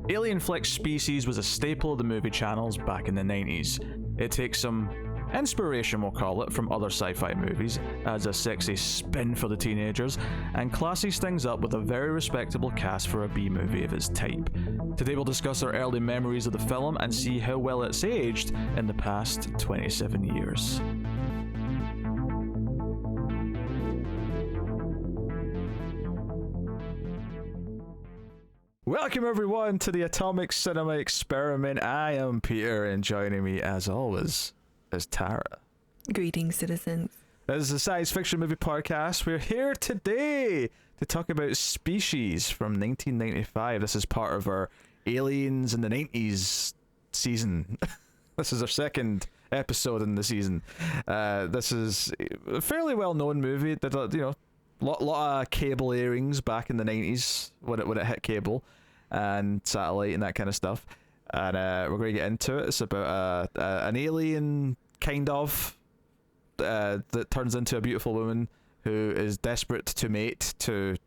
Alien flick Species was a staple of the movie channels back in the 90s. It takes some inspiration, we'll call it, from other sci-fi movies, adds a sexy spin for the teenagers, and classes things up with a very respectable cast for a B-movie of its type. Today we'll discuss our early memories of the film and see how well it's aged in the past 27 years. Welcome everyone to the Atomic Cinema Experiment. I am Peter, and joining me as always is Tara. Greetings, citizens. This is a science fiction movie podcast. We're here today to talk about Species from 1995. This is part of our Aliens in the 90s season. This is our second episode in the season. This is a fairly well-known movie that, you know, lot of cable airings back in the 90s when it hit cable and satellite and that kind of stuff. And we're going to get into it. It's about an alien, kind of, that turns into a beautiful woman who is desperate to mate to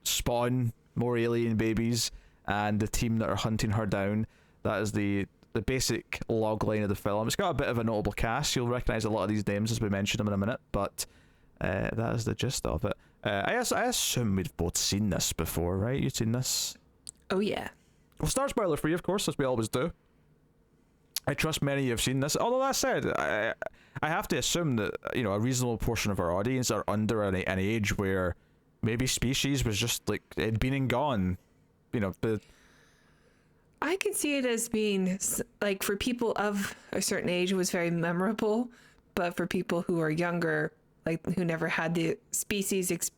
spawn more alien babies, and the team that are hunting her down. That is the basic log line of the film. It's got a bit of a notable cast. You'll recognise a lot of these names as we mention them in a minute, but that is the gist of it. I assume we've both seen this before, right? You've seen this? Oh, yeah. We'll start spoiler free, of course, as we always do. I trust many of you have seen this. Although that said, I have to assume that, you know, a reasonable portion of our audience are under an age where maybe Species was just like, it'd been and gone. You know, I could see it as being, like, for people of a certain age, it was very memorable. But for people who are younger, like, who never had the Species experience,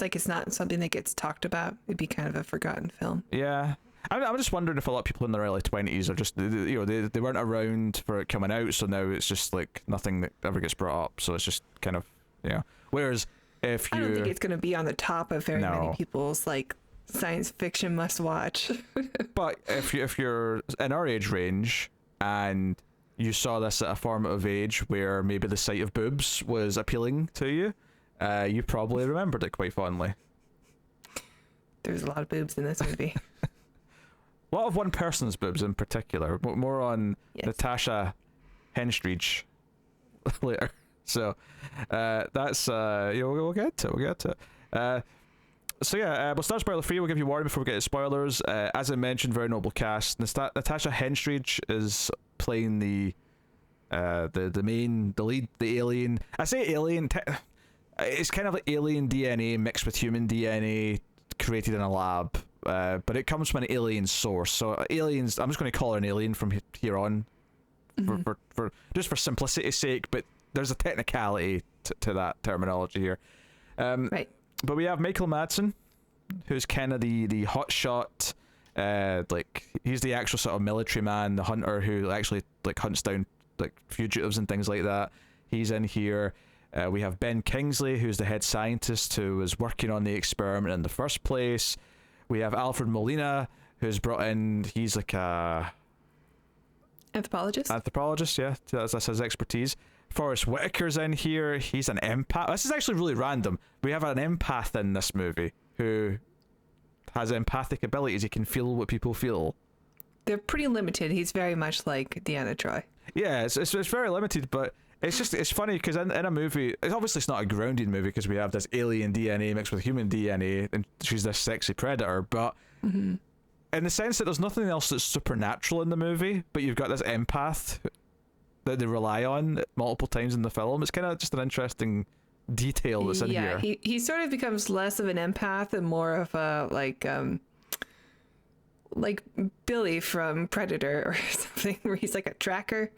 like, it's not something that gets talked about. It'd be kind of a forgotten film. Yeah. I'm just wondering if a lot of people in their early 20s are just, you know, they weren't around for it coming out, so now it's just like nothing that ever gets brought up, so it's just kind of, you know. Whereas if you... I don't think it's going to be on the top of very many people's, like, science fiction must watch. But if you're in our age range and you saw this at a formative age where maybe the sight of boobs was appealing to you, you probably remembered it quite fondly. There's a lot of boobs in this movie. A lot of one person's boobs in particular, but more on Natasha Henstridge later. So that's we'll get to it. We'll start spoiler free. We'll give you warning before we get to spoilers. As I mentioned, very noble cast. Natasha Henstridge is playing the lead, the alien. I say alien. It's kind of like alien DNA mixed with human DNA created in a lab. But it comes from an alien source. So aliens, I'm just going to call her an alien from here on, for just for simplicity's sake. But there's a technicality to that terminology here. Right. But we have Michael Madsen, who's kind of the hotshot, like he's the actual sort of military man, the hunter who actually like hunts down like fugitives and things like that. He's in here. We have Ben Kingsley, who's the head scientist who was working on the experiment in the first place. We have Alfred Molina, who's brought in. He's like a anthropologist, yeah. That's his expertise. Forrest Whitaker's in here. He's an empath. This is actually really random. We have an empath in this movie who has empathic abilities. He can feel what people feel. They're pretty limited. He's very much like Deanna Troi. Yeah, it's very limited, but it's funny because in a movie, it's not a grounded movie because we have this alien DNA mixed with human DNA, and she's this sexy predator. But in the sense that there's nothing else that's supernatural in the movie, but you've got this empath that they rely on multiple times in the film. It's kind of just an interesting detail that's in here. Yeah, he sort of becomes less of an empath and more of a like Billy from Predator or something, where he's like a tracker.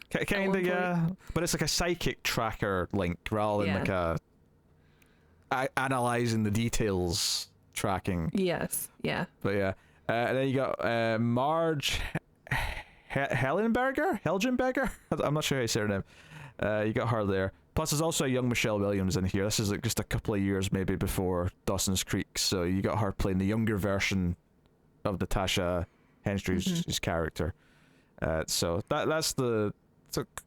Kind of, yeah. But it's like a psychic tracker link rather than like a analyzing the details tracking. Yes, yeah. But yeah. And then you got Marg Helgenberger? I'm not sure how you say her name. You got her there. Plus there's also a young Michelle Williams in here. This is like just a couple of years maybe before Dawson's Creek, so you got her playing the younger version of Natasha Henstridge's character. So that's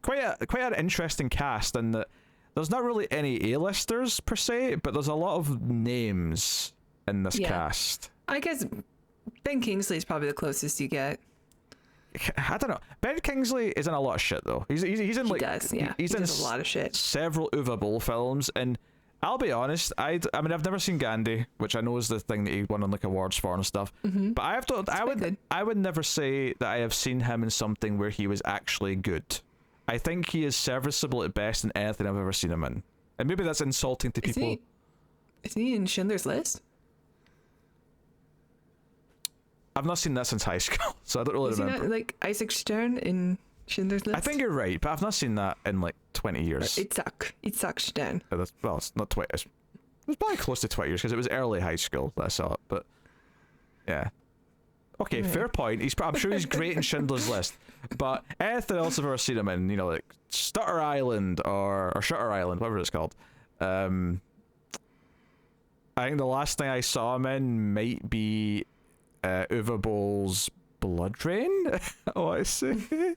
quite an interesting cast, and that there's not really any A-listers per se, but there's a lot of names in this cast. I guess Ben Kingsley is probably the closest you get. I don't know. Ben Kingsley is in a lot of shit though. He's in He like does, yeah. he's he in does a lot of shit. several Uwe Boll films, and I'll be honest. I mean, I've never seen Gandhi, which I know is the thing that he won on like awards for and stuff. But I have to. I would never say that I have seen him in something where he was actually good. I think he is serviceable at best in anything I've ever seen him in, and maybe that's insulting to people. Isn't he in Schindler's List? I've not seen that since high school, so I don't really remember. Is he not like Isaac Stern in Schindler's List? I think you're right, but I've not seen that in like 20 years. Itzhak Stern. Well, it's not 20. It was probably close to 20 years because it was early high school that I saw it. But yeah, okay, fair point. I'm sure he's great in Schindler's List, but anything else I've ever seen him in, like Stutter Island or Shutter Island, whatever it's called. I think the last thing I saw him in might be Uwe Boll's Blood Rain. Oh, I see.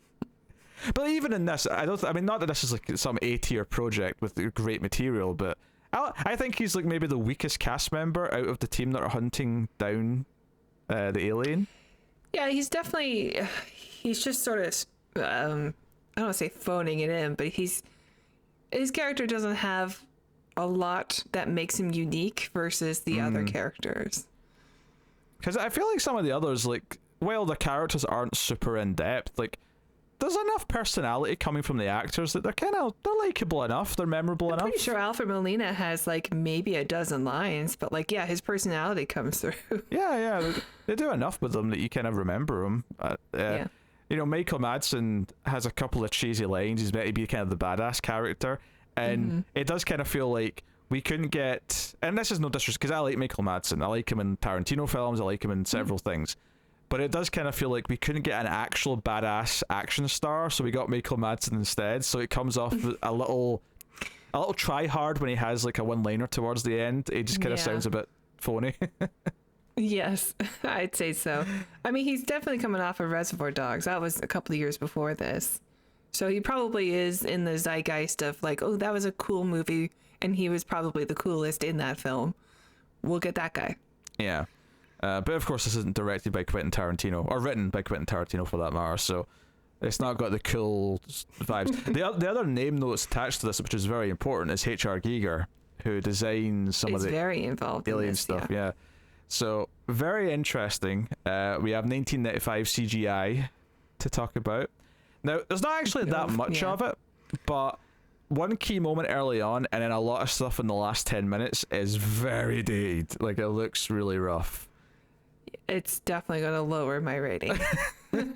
But even in this, I mean, not that this is like some A-tier project with great material, but I think he's like maybe the weakest cast member out of the team that are hunting down the alien. Yeah, he's just sort of, I don't want to say phoning it in, but his character doesn't have a lot that makes him unique versus the other characters. Because I feel like some of the others, like, while the characters aren't super in-depth, like, there's enough personality coming from the actors that they're likable enough, they're memorable enough. I'm pretty sure Alfred Molina has like maybe a dozen lines, but like, yeah, his personality comes through. Yeah, they do enough with them that you kind of remember them. Yeah. You know, Michael Madsen has a couple of cheesy lines. He's meant to be kind of the badass character, and it does kind of feel like we couldn't get, and this is no disrespect, because I like Michael Madsen. I like him in Tarantino films. I like him in several things. But it does kind of feel like we couldn't get an actual badass action star, so we got Michael Madsen instead. So it comes off a little try hard when he has like a one-liner towards the end. It just kind of sounds a bit phony. Yes, I'd say so. I mean, he's definitely coming off of Reservoir Dogs. That was a couple of years before this. So he probably is in the zeitgeist of like, oh, that was a cool movie, and he was probably the coolest in that film. We'll get that guy. Yeah. But of course this isn't directed by Quentin Tarantino, or written by Quentin Tarantino for that matter, so it's not got the cool vibes. The other name though that's attached to this, which is very important, is H.R. Giger, who designs some of the very involved alien in this, stuff. Yeah. So very interesting. We have 1995 CGI to talk about. Now there's not actually that much of it, but one key moment early on and then a lot of stuff in the last 10 minutes is very dated. Like, it looks really rough. It's definitely going to lower my rating. Like,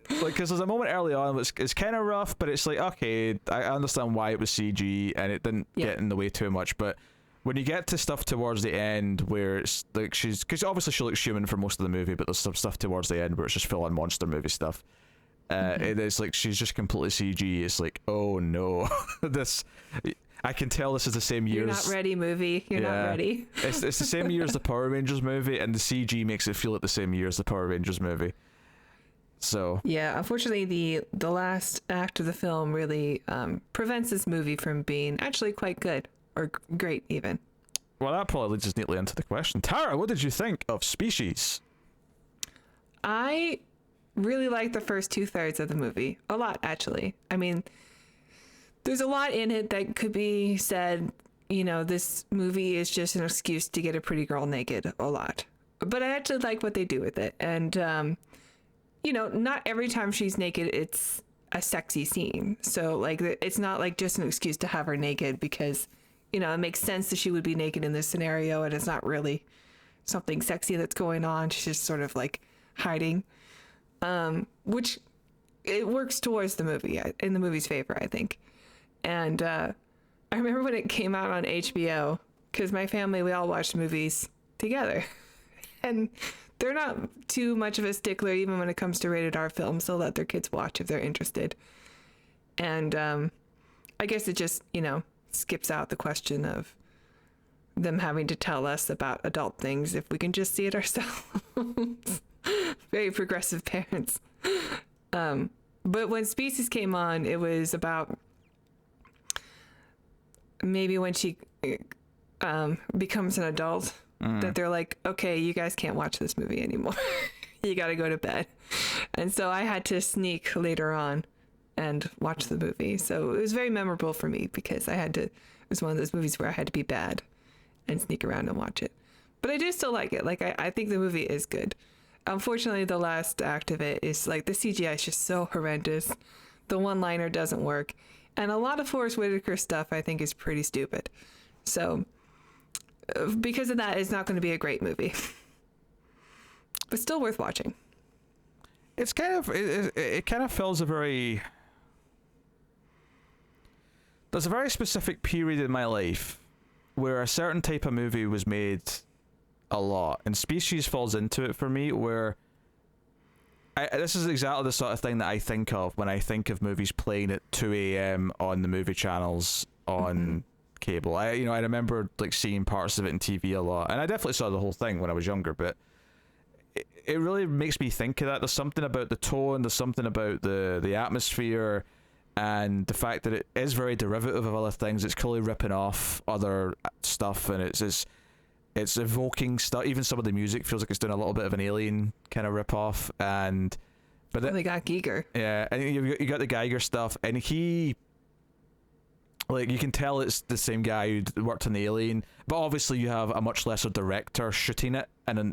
because there's a moment early on which is kind of rough, but it's like, okay, I understand why it was CG and it didn't get in the way too much. But when you get to stuff towards the end where it's like because obviously she looks human for most of the movie, but there's some stuff towards the end where it's just full on monster movie stuff. It is like she's just completely CG. It's like, oh no, I can tell this is the same year. You're not ready, movie. You're not ready. It's the same year as the Power Rangers movie, and the CG makes it feel like the same year as the Power Rangers movie. So yeah, unfortunately, the last act of the film really prevents this movie from being actually quite good or great even. Well, that probably leads us neatly into the question. Tara, what did you think of Species? I really liked the first 2/3 of the movie. A lot, actually. I mean, there's a lot in it that could be said, you know, this movie is just an excuse to get a pretty girl naked a lot. But I actually like what they do with it. And, you know, not every time she's naked, it's a sexy scene. So, like, it's not like just an excuse to have her naked because, you know, it makes sense that she would be naked in this scenario and it's not really something sexy that's going on. She's just sort of like hiding, which it works towards the movie, in the movie's favor, I think. And I remember when it came out on HBO, because my family, we all watched movies together. And they're not too much of a stickler, even when it comes to rated R films. They'll let their kids watch if they're interested. And I guess it just, you know, skips out the question of them having to tell us about adult things if we can just see it ourselves. Very progressive parents. But when Species came on, it was about maybe when she becomes an adult, that they're like, okay, you guys can't watch this movie anymore. You got to go to bed. And so I had to sneak later on and watch the movie. So it was very memorable for me because it was one of those movies where I had to be bad and sneak around and watch it. But I do still like it. Like, I think the movie is good. Unfortunately, the last act of it is like the CGI is just so horrendous. The one-liner doesn't work. And a lot of Forrest Whitaker stuff I think is pretty stupid. So because of that, it's not going to be a great movie. But still worth watching. It's kind of it kind of fills a very there's a very specific period in my life where a certain type of movie was made a lot, and Species falls into it for me, where this is exactly the sort of thing that I think of when I think of movies playing at 2 a.m. on the movie channels on cable. I remember like seeing parts of it in TV a lot, and I definitely saw the whole thing when I was younger, but it really makes me think of that. There's something about the tone, there's something about the atmosphere, and the fact that it is very derivative of other things. It's clearly ripping off other stuff, and it's evoking stuff. Even some of the music feels like it's doing a little bit of an Alien kind of rip-off. But they got Giger. Yeah, and you got the Geiger stuff, and he, like, you can tell it's the same guy who worked on the Alien, but obviously you have a much lesser director shooting it, and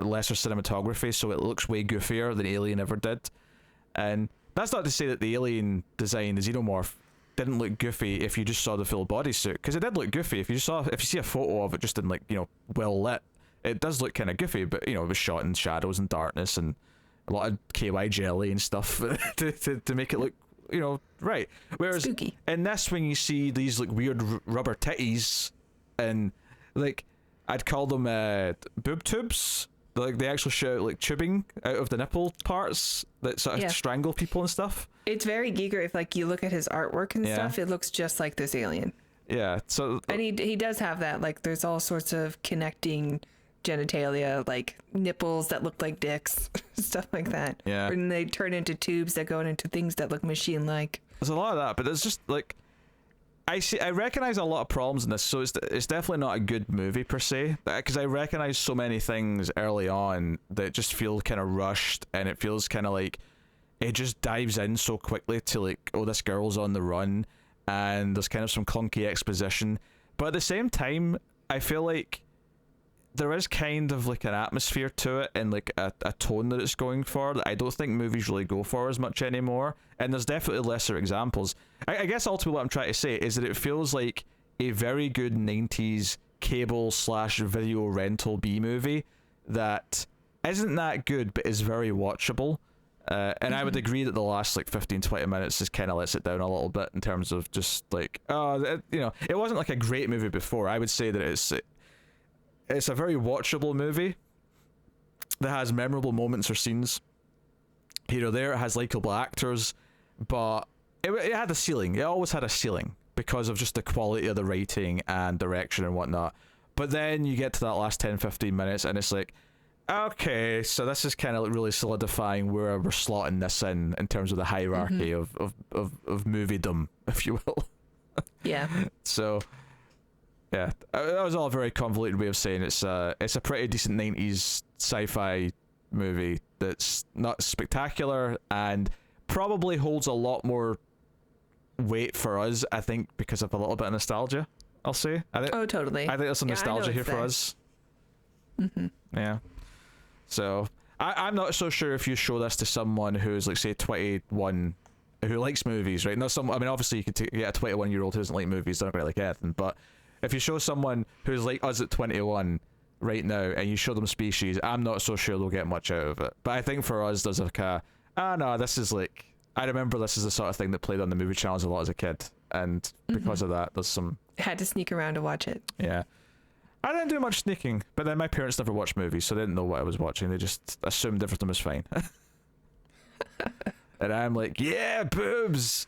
lesser cinematography, so it looks way goofier than Alien ever did. And that's not to say that the Alien design, the Xenomorph, didn't look goofy if you just saw the full bodysuit, because it did look goofy. If you see a photo of it just in, like, well lit, it does look kind of goofy, but it was shot in shadows and darkness and a lot of KY jelly and stuff to make it look right. Whereas spooky. In this, when you see these like weird rubber titties, and like I'd call them boob tubes, like they actually shoot like tubing out of the nipple parts that sort of strangle people and stuff. It's very Giger. If like you look at his artwork and stuff, it looks just like this Alien. Yeah. So and he does have that. Like there's all sorts of connecting genitalia, like nipples that look like dicks, stuff like that. Yeah. And they turn into tubes that go into things that look machine-like. There's a lot of that, but there's just like I recognize a lot of problems in this, so it's definitely not a good movie per se, because I recognize so many things early on that just feel kind of rushed, and it feels kind of like it just dives in so quickly to like, oh, this girl's on the run, and there's kind of some clunky exposition, but at the same time I feel like there is kind of like an atmosphere to it and like a tone that it's going for that I don't think movies really go for as much anymore. And there's definitely lesser examples. I guess ultimately what I'm trying to say is that it feels like a very good 90s cable/video rental B movie that isn't that good but is very watchable. And I would agree that the last like 15-20 minutes just kind of lets it down a little bit in terms of just like, it wasn't like a great movie before. I would say that it's a very watchable movie that has memorable moments or scenes here or there. It has likable actors, but it had a ceiling. It always had a ceiling because of just the quality of the writing and direction and whatnot. But then you get to that last 10-15 minutes and it's like, okay, so this is kind of like really solidifying where we're slotting this in terms of the hierarchy of moviedom, if you will. Yeah. So yeah, that was all a very convoluted way of saying it's a pretty decent 90s sci-fi movie that's not spectacular and probably holds a lot more weight for us, I think, because of a little bit of nostalgia, I'll say. Oh, totally. I think there's some nostalgia here for us. Yeah. So, I'm not so sure if you show this to someone who's, like, say, 21, who likes movies, right? Obviously you could get a 21-year-old who doesn't like movies, they're not going to like anything, but if you show someone who's like us at 21 right now and you show them Species, I'm not so sure they'll get much out of it. But I think for us, there's like this is like, I remember this is the sort of thing that played on the movie channels a lot as a kid, and because of that, there's some... Had to sneak around to watch it. Yeah. I didn't do much sneaking, but then my parents never watched movies, so they didn't know what I was watching. They just assumed everything was fine. And I'm like, yeah, boobs!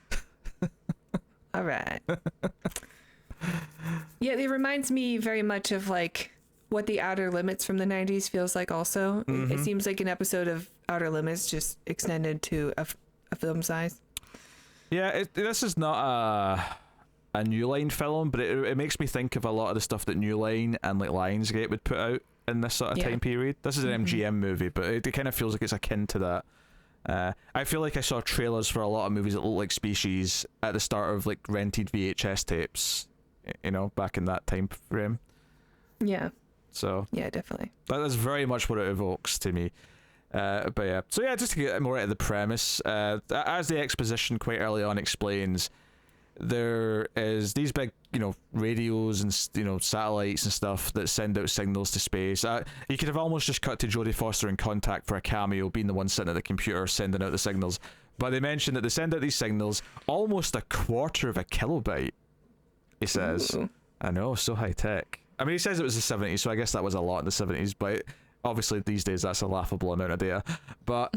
All right. Yeah, it reminds me very much of like what the Outer Limits from the 90s feels like also. It seems like an episode of Outer Limits just extended to a film size. Yeah, this is not a New Line film, but it makes me think of a lot of the stuff that New Line and like Lionsgate would put out in this sort of time period. This is an MGM movie, but it kind of feels like it's akin to that. I feel like I saw trailers for a lot of movies that look like Species at the start of like rented VHS tapes, you know, back in that time frame. Yeah. So yeah, definitely. That is very much what it evokes to me. But yeah, so yeah, just to get more out of the premise, as the exposition quite early on explains, there is these big, you know, radios and, you know, satellites and stuff that send out signals to space. You could have almost just cut to Jodie Foster in Contact for a cameo, being the one sitting at the computer sending out the signals. But they mention that they send out these signals almost a quarter of a kilobyte, he says. Ooh. I know, so high tech. I mean, he says it was the 70s, so I guess that was a lot in the 70s, but obviously these days that's a laughable amount of data. But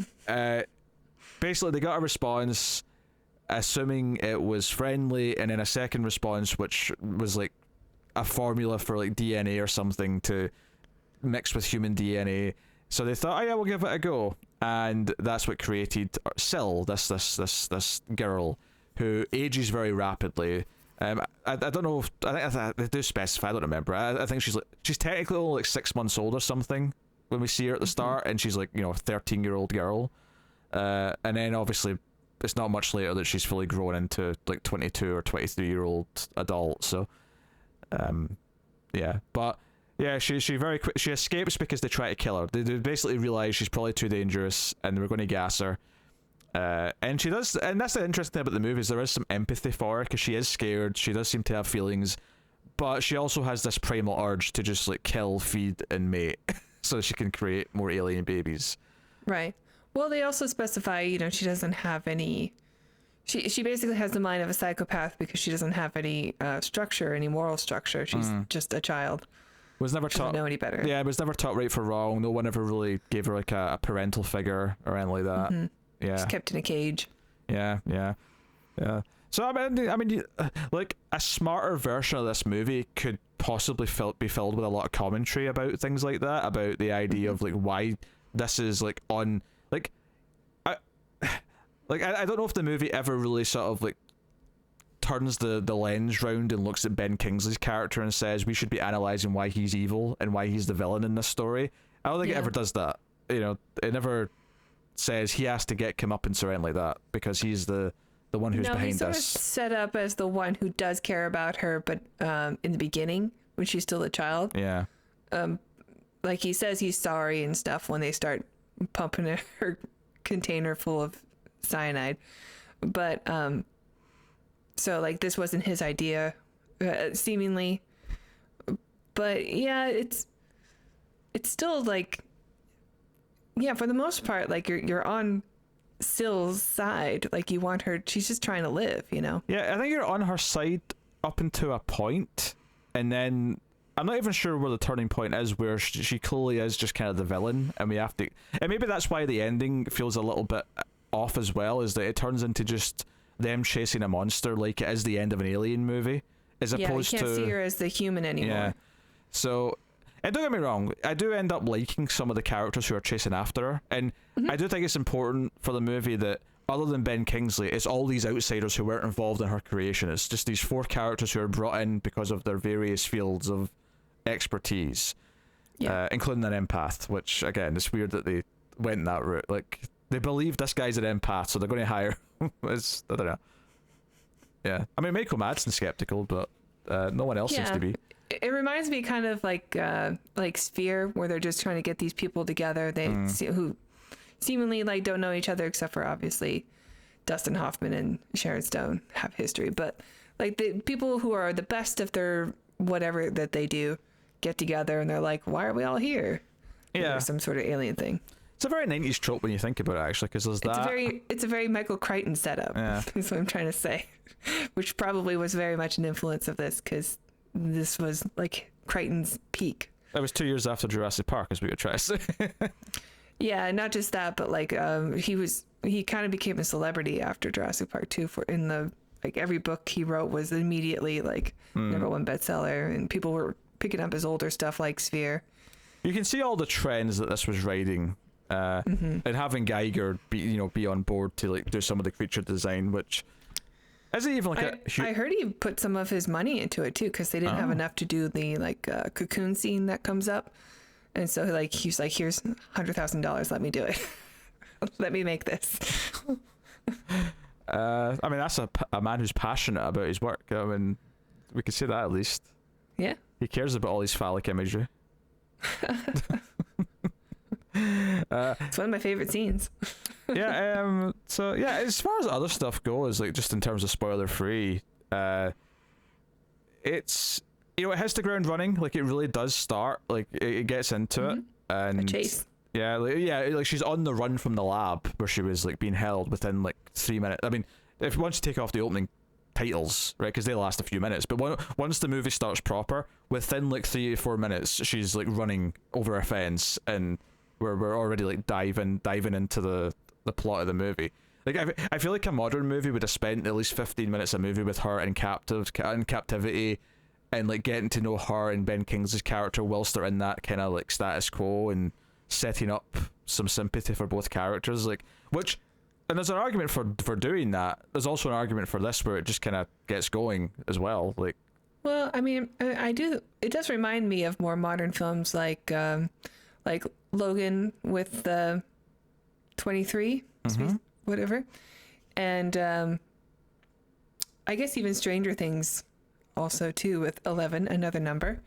basically they got a response assuming it was friendly, and then a second response which was like a formula for like DNA or something to mix with human DNA. So they thought, oh yeah, we'll give it a go, and that's what created Syl, this girl who ages very rapidly. I don't know if I think they do specify. I don't remember. I think she's technically only like 6 months old or something when we see her at the start, and she's like, you know, a 13-year-old girl, and then obviously it's not much later that she's fully grown into like 22 or 23-year-old adult. So, yeah, but yeah, she very quick she escapes because they try to kill her. They basically realize she's probably too dangerous, and they were going to gas her. And she does, and that's the interesting thing about the movie is there is some empathy for her because she is scared. She does seem to have feelings, but she also has this primal urge to just like kill, feed, and mate, so she can create more alien babies. Right. Well, they also specify, you know, she doesn't have any. She basically has the mind of a psychopath because she doesn't have any structure, any moral structure. She's just a child. Was never taught. Doesn't know any better. Yeah, was never taught right for wrong. No one ever really gave her like a parental figure or anything like that. Mm-hmm. Yeah. Just kept in a cage. Yeah. So I mean, like a smarter version of this movie could possibly be filled with a lot of commentary about things like that, about the idea of like why this is like on like, I don't know if the movie ever really sort of like turns the lens round and looks at Ben Kingsley's character and says we should be analyzing why he's evil and why he's the villain in this story. I don't think it ever does that. You know, it never says he has to get comeuppance or anything like that because he's the one who's behind this. No, he's sort of set up as the one who does care about her, but in the beginning when she's still a child, like he says he's sorry and stuff when they start pumping her container full of cyanide, but so like this wasn't his idea, seemingly, but yeah, it's still like. Yeah, for the most part, like you're on Syl's side. Like you want her. She's just trying to live, you know. Yeah, I think you're on her side up until a point, and then I'm not even sure where the turning point is, where she clearly is just kind of the villain, and we have to. And maybe that's why the ending feels a little bit off as well, is that it turns into just them chasing a monster, like it is the end of an Alien movie, as opposed to. You can't see her as the human anymore. Yeah, so. And don't get me wrong, I do end up liking some of the characters who are chasing after her, and I do think it's important for the movie that other than Ben Kingsley, it's all these outsiders who weren't involved in her creation. It's just these 4 characters who are brought in because of their various fields of expertise, including an empath, which again, it's weird that they went that route. Like, they believe this guy's an empath, so they're going to hire I don't know. Yeah, I mean, Michael Madsen's skeptical, but no one else seems to be. It reminds me kind of like Sphere, where they're just trying to get these people together. They who seemingly like don't know each other, except for obviously Dustin Hoffman and Sharon Stone have history. But like the people who are the best of their whatever that they do get together, and they're like, "Why are we all here?" Yeah, there's some sort of alien thing. It's a very 90s trope when you think about it, actually, because there's that. It's a very Michael Crichton setup. Yeah, is what I'm trying to say, which probably was very much an influence of this because. This was like Crichton's peak. That was 2 years after Jurassic Park, as we would try to say. Yeah, not just that, but like he kind of became a celebrity after Jurassic Park 2. For in the like every book he wrote was immediately like #1 bestseller, and people were picking up his older stuff like Sphere. You can see all the trends that this was riding, and having Geiger be on board to like do some of the creature design, which Is it even like I heard he put some of his money into it too, because they didn't have enough to do the cocoon scene that comes up, and so he's like, here's $100,000, let me do it. Let me make this. I mean, that's a man who's passionate about his work. I mean, we could say that at least. Yeah. He cares about all these phallic imagery. It's one of my favorite scenes. Yeah. So yeah, as far as other stuff goes, like just in terms of spoiler free, it's, you know, it hits the ground running. Like it really does start. Like it gets into it, and a chase. Yeah, like she's on the run from the lab where she was like being held within like 3 minutes. I mean, if once you take off the opening titles, right, because they last a few minutes, but once the movie starts proper, within like 3 to 4 minutes, she's like running over a fence, and we're already like diving into the plot of the movie. Like I feel like a modern movie would have spent at least 15 minutes a movie with her in captivity, and like getting to know her and Ben Kingsley's character whilst they're in that kind of like status quo, and setting up some sympathy for both characters, like, which, and there's an argument for doing that. There's also an argument for this where it just kind of gets going as well. Like, well, I mean, it does remind me of more modern films like Logan with the 23, whatever, and I guess even Stranger Things also too, with 11, another number.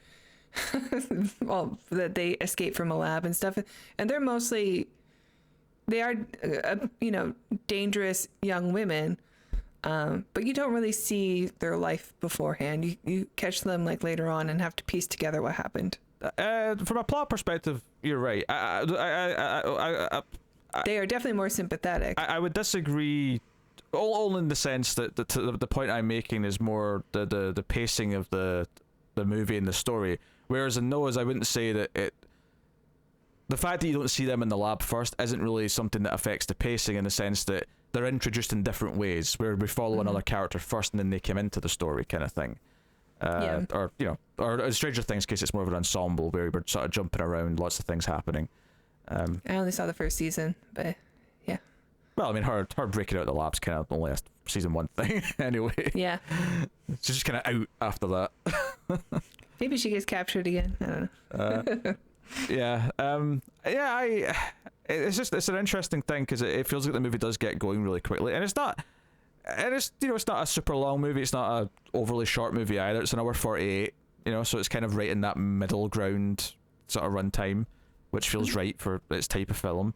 Well, that they escape from a lab and stuff, and they are dangerous young women, but you don't really see their life beforehand. You catch them like later on and have to piece together what happened. From a plot perspective, you're right. They are definitely more sympathetic. I would disagree, all in the sense that the point I'm making is more the pacing of the movie and the story. Whereas in Noah's, I wouldn't say that the fact that you don't see them in the lab first isn't really something that affects the pacing, in the sense that they're introduced in different ways, where we follow another character first and then they come into the story, kind of thing. Or in Stranger Things case, it's more of an ensemble where we're sort of jumping around, lots of things happening. I only saw the first season, but yeah. Well, I mean, her breaking out of the lab's kind of only a season 1 thing anyway. Yeah. She's just kind of out after that. Maybe she gets captured again. I don't know. It's an interesting thing, because it feels like the movie does get going really quickly, and it's not a super long movie. It's not a overly short movie either. It's an hour 48, so it's kind of right in that middle ground sort of runtime, which feels right for its type of film.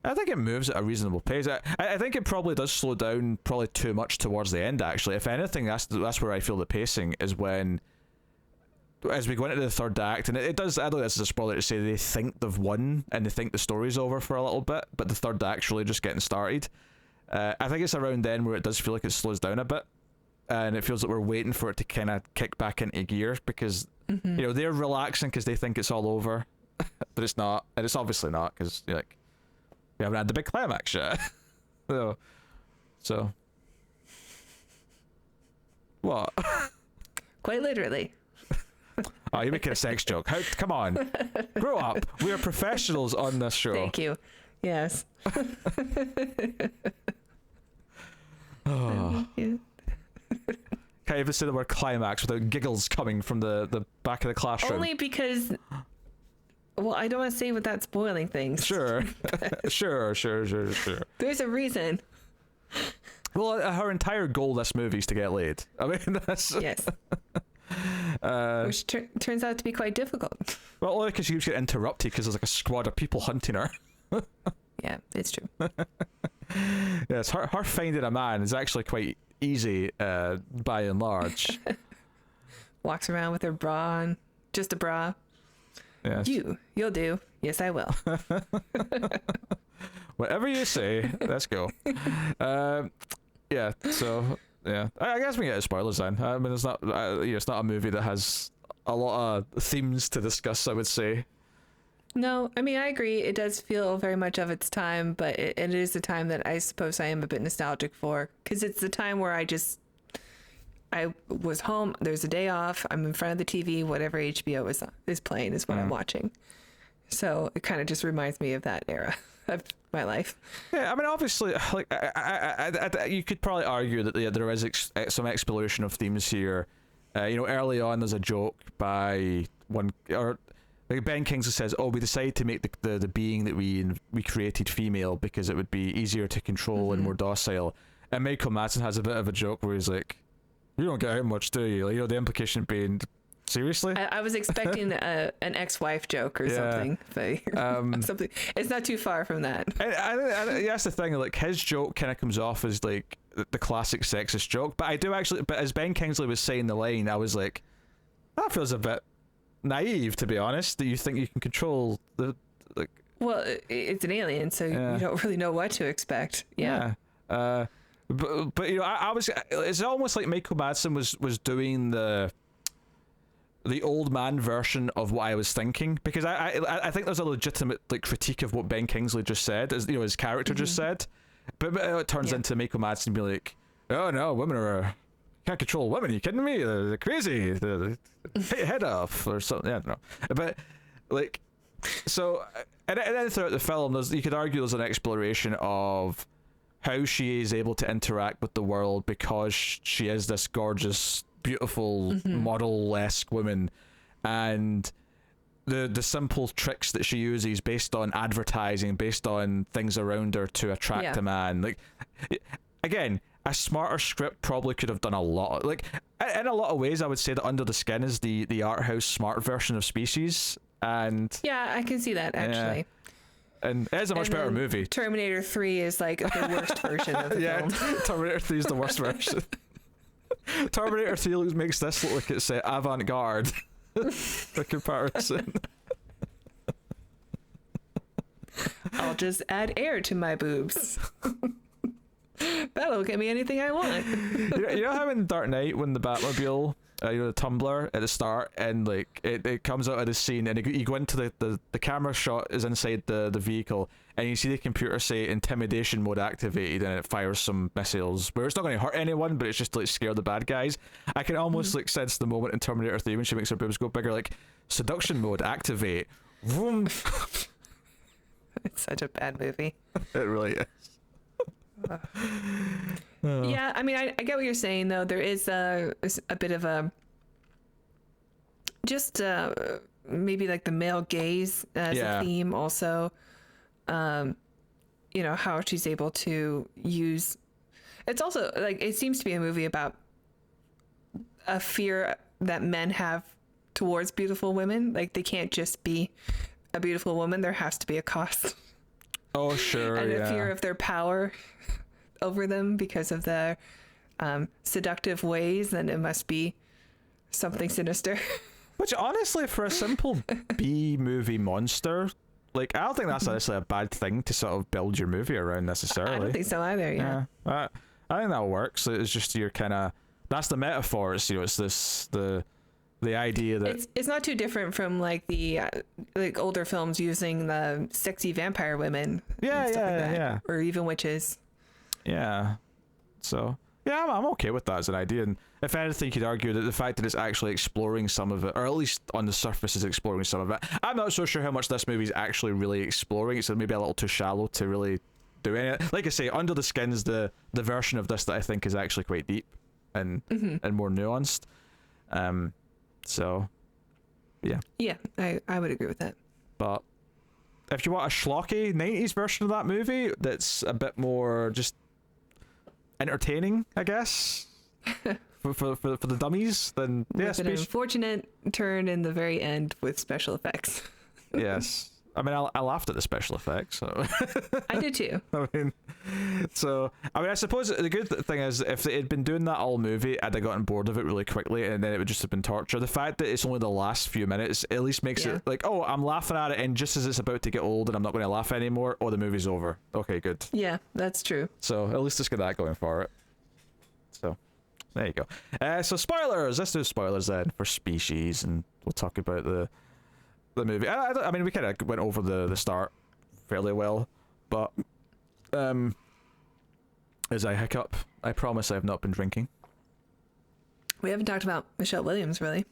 I think it moves at a reasonable pace. I think it probably does slow down probably too much towards the end, actually. If anything, that's where I feel the pacing is when, as we go into the third act, and it does, I don't know, this is a spoiler to say, they think they've won and they think the story's over for a little bit, but the third act's really just getting started. I think it's around then where it does feel like it slows down a bit, and it feels like we're waiting for it to kind of kick back into gear, because they're relaxing because they think it's all over, but it's not, and it's obviously not, because we haven't had the big climax yet. So what? Quite literally. Oh, you're making a sex joke. Come on, grow up. We are professionals on this show. Thank you. Yes. Oh. Yeah. Can't even say the word climax without giggles coming from the back of the classroom. Only because, well, I don't want to say without spoiling things. Sure. Sure. There's a reason. Well, her entire goal this movie is to get laid. I mean, that's... Yes. Which turns out to be quite difficult. Well, only because she keeps getting interrupted because there's like a squad of people hunting her. Yeah, it's true. Yes, her finding a man is actually quite easy, by and large. Walks around with her bra on, just a bra. Yes. You'll do. Yes, I will. Whatever you say. Let's go. Yeah. So yeah, I guess we get spoilers then. I mean, it's not a movie that has a lot of themes to discuss, I would say. No, I mean, I agree. It does feel very much of its time, but it is a time that I suppose I am a bit nostalgic for, because it's the time where I was home. There's a day off. I'm in front of the TV. Whatever HBO is playing is what I'm watching. So it kind of just reminds me of that era of my life. Yeah, I mean, obviously, like you could probably argue that there is some exploration of themes here. Early on, there's a joke by one, or like Ben Kingsley says, "Oh, we decided to make the being that we created female because it would be easier to control and more docile." And Michael Madsen has a bit of a joke where he's like, "You don't get out much, do you?" Like, the implication being, seriously? I was expecting an ex-wife joke or something, but something. It's not too far from that. I that's the thing. Like, his joke kind of comes off as like the classic sexist joke, but I do actually. But as Ben Kingsley was saying the line, I was like, that feels a bit naive, to be honest. That you think you can control the like. Well, it's an alien, so you don't really know what to expect. Yeah. But I was. It's almost like Michael Madsen was doing the old man version of what I was thinking, because I think there's a legitimate like critique of what Ben Kingsley just said, as his character just said, but it turns into Michael Madsen being like, "Oh no, women can't control women. Are you kidding me? They're crazy. They hit your head off or something." I don't know, but like, so and then throughout the film, you could argue there's an exploration of how she is able to interact with the world because she is this gorgeous, beautiful, model-esque woman, and the simple tricks that she uses based on advertising, based on things around her to attract a man. Like, again, a smarter script probably could have done a lot. Like, in a lot of ways, I would say that Under the Skin is the art house smart version of Species, and yeah, I can see that actually. And it is a much better movie. Terminator 3 is like the worst version of the film. Terminator 3 is the worst version. Terminator 3 makes this look like it's avant-garde. The comparison. I'll just add air to my boobs. That'll get me anything I want. You know how in Dark Knight, when the Batmobile, the tumbler at the start, and like it comes out of the scene, and you go into the camera shot is inside the vehicle, and you see the computer say intimidation mode activated, and it fires some missiles where it's not going to hurt anyone, but it's just to like scare the bad guys. I can almost like sense the moment in Terminator 3 when she makes her boobs go bigger, like seduction mode activate. Vroom. It's such a bad movie. It really is. Yeah, I mean, I get what you're saying, though. There is a bit of a just maybe like the male gaze as a theme also. How she's able to use. It's also like it seems to be a movie about a fear that men have towards beautiful women. Like, they can't just be a beautiful woman. There has to be a cost. Oh, sure. And a fear of their power over them because of their seductive ways, then it must be something sinister. Which, honestly, for a simple B movie monster, like, I don't think that's necessarily a bad thing to sort of build your movie around necessarily. I don't think so either. Yeah. I think that works. It's just you're kind of, that's the metaphor. It's it's this the idea that it's not too different from like the like older films using the sexy vampire women. Yeah, or even witches. Yeah. So yeah, I'm okay with that as an idea, and if anything, you could argue that the fact that it's actually exploring some of it, or at least on the surface is exploring some of it. I'm not so sure how much this movie's actually really exploring. It's maybe a little too shallow to really do anything. Like I say, Under the Skin is the version of this that I think is actually quite deep and more nuanced. So yeah, I would agree with that. But if you want a schlocky 90s version of that movie that's a bit more just entertaining, I guess, for the dummies, then with an unfortunate turn in the very end with special effects. Yes. I mean, I laughed at the special effects. So. I did too. I suppose the good thing is, if they had been doing that all movie, I'd have gotten bored of it really quickly, and then it would just have been torture. The fact that it's only the last few minutes at least makes it like, oh, I'm laughing at it, and just as it's about to get old and I'm not going to laugh anymore, the movie's over. Okay, good. Yeah, that's true. So at least it's got that going for it. So there you go. So spoilers. Let's do spoilers then for Species, and we'll talk about the movie. I mean, we kind of went over the start fairly well, but as I hiccup, I promise I have not been drinking. We haven't talked about Michelle Williams, really.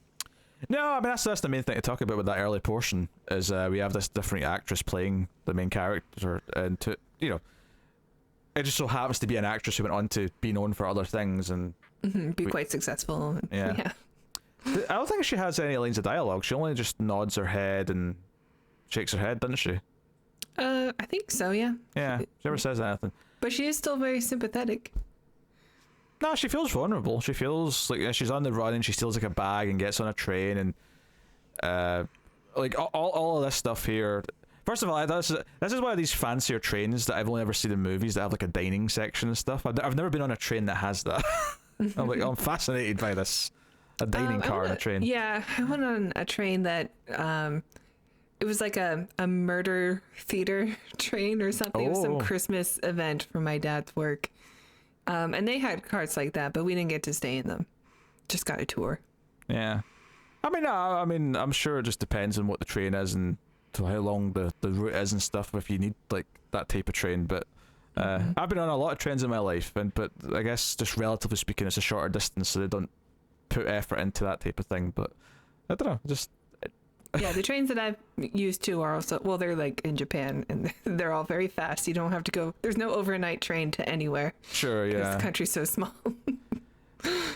No, I mean that's the main thing to talk about with that early portion is we have this different actress playing the main character, and it just so happens to be an actress who went on to be known for other things and be quite successful. Yeah. I don't think she has any lines of dialogue. She only just nods her head and shakes her head, doesn't she? I think so. Yeah. Yeah. She never says anything. But she is still very sympathetic. No, she feels vulnerable. She feels like she's on the run and she steals like a bag and gets on a train and like all of this stuff here. First of all, this is one of these fancier trains that I've only ever seen in movies that have like a dining section and stuff. I've never been on a train that has that. I'm fascinated by this. A dining car on a train. Yeah, I went on a train that it was like a murder theater train or something. It was some Christmas event for my dad's work. And they had carts like that, but we didn't get to stay in them. Just got a tour. Yeah. I mean, I'm sure it just depends on what the train is and to how long the route is and stuff, if you need like that type of train. But I've been on a lot of trains in my life, but I guess just relatively speaking, it's a shorter distance, so they don't put effort into that type of thing. But I don't know, just... Yeah, the trains that I've used too are also, well, they're like in Japan and they're all very fast. You don't have to go, there's no overnight train to anywhere. Sure, yeah. The country's so small.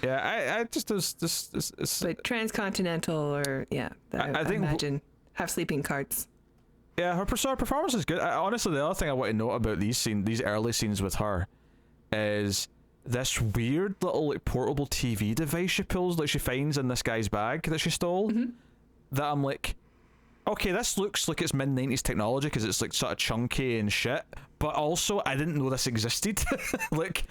Yeah, I just it's but transcontinental or I think imagine have sleeping carts. Yeah, her performance is good. Honestly, the other thing I want to note about these early scenes with her is this weird little like portable TV device she pulls, like she finds in this guy's bag that she stole. That I'm like, okay, this looks like it's mid-90s technology because it's like sort of chunky and shit, but also I didn't know this existed. Like,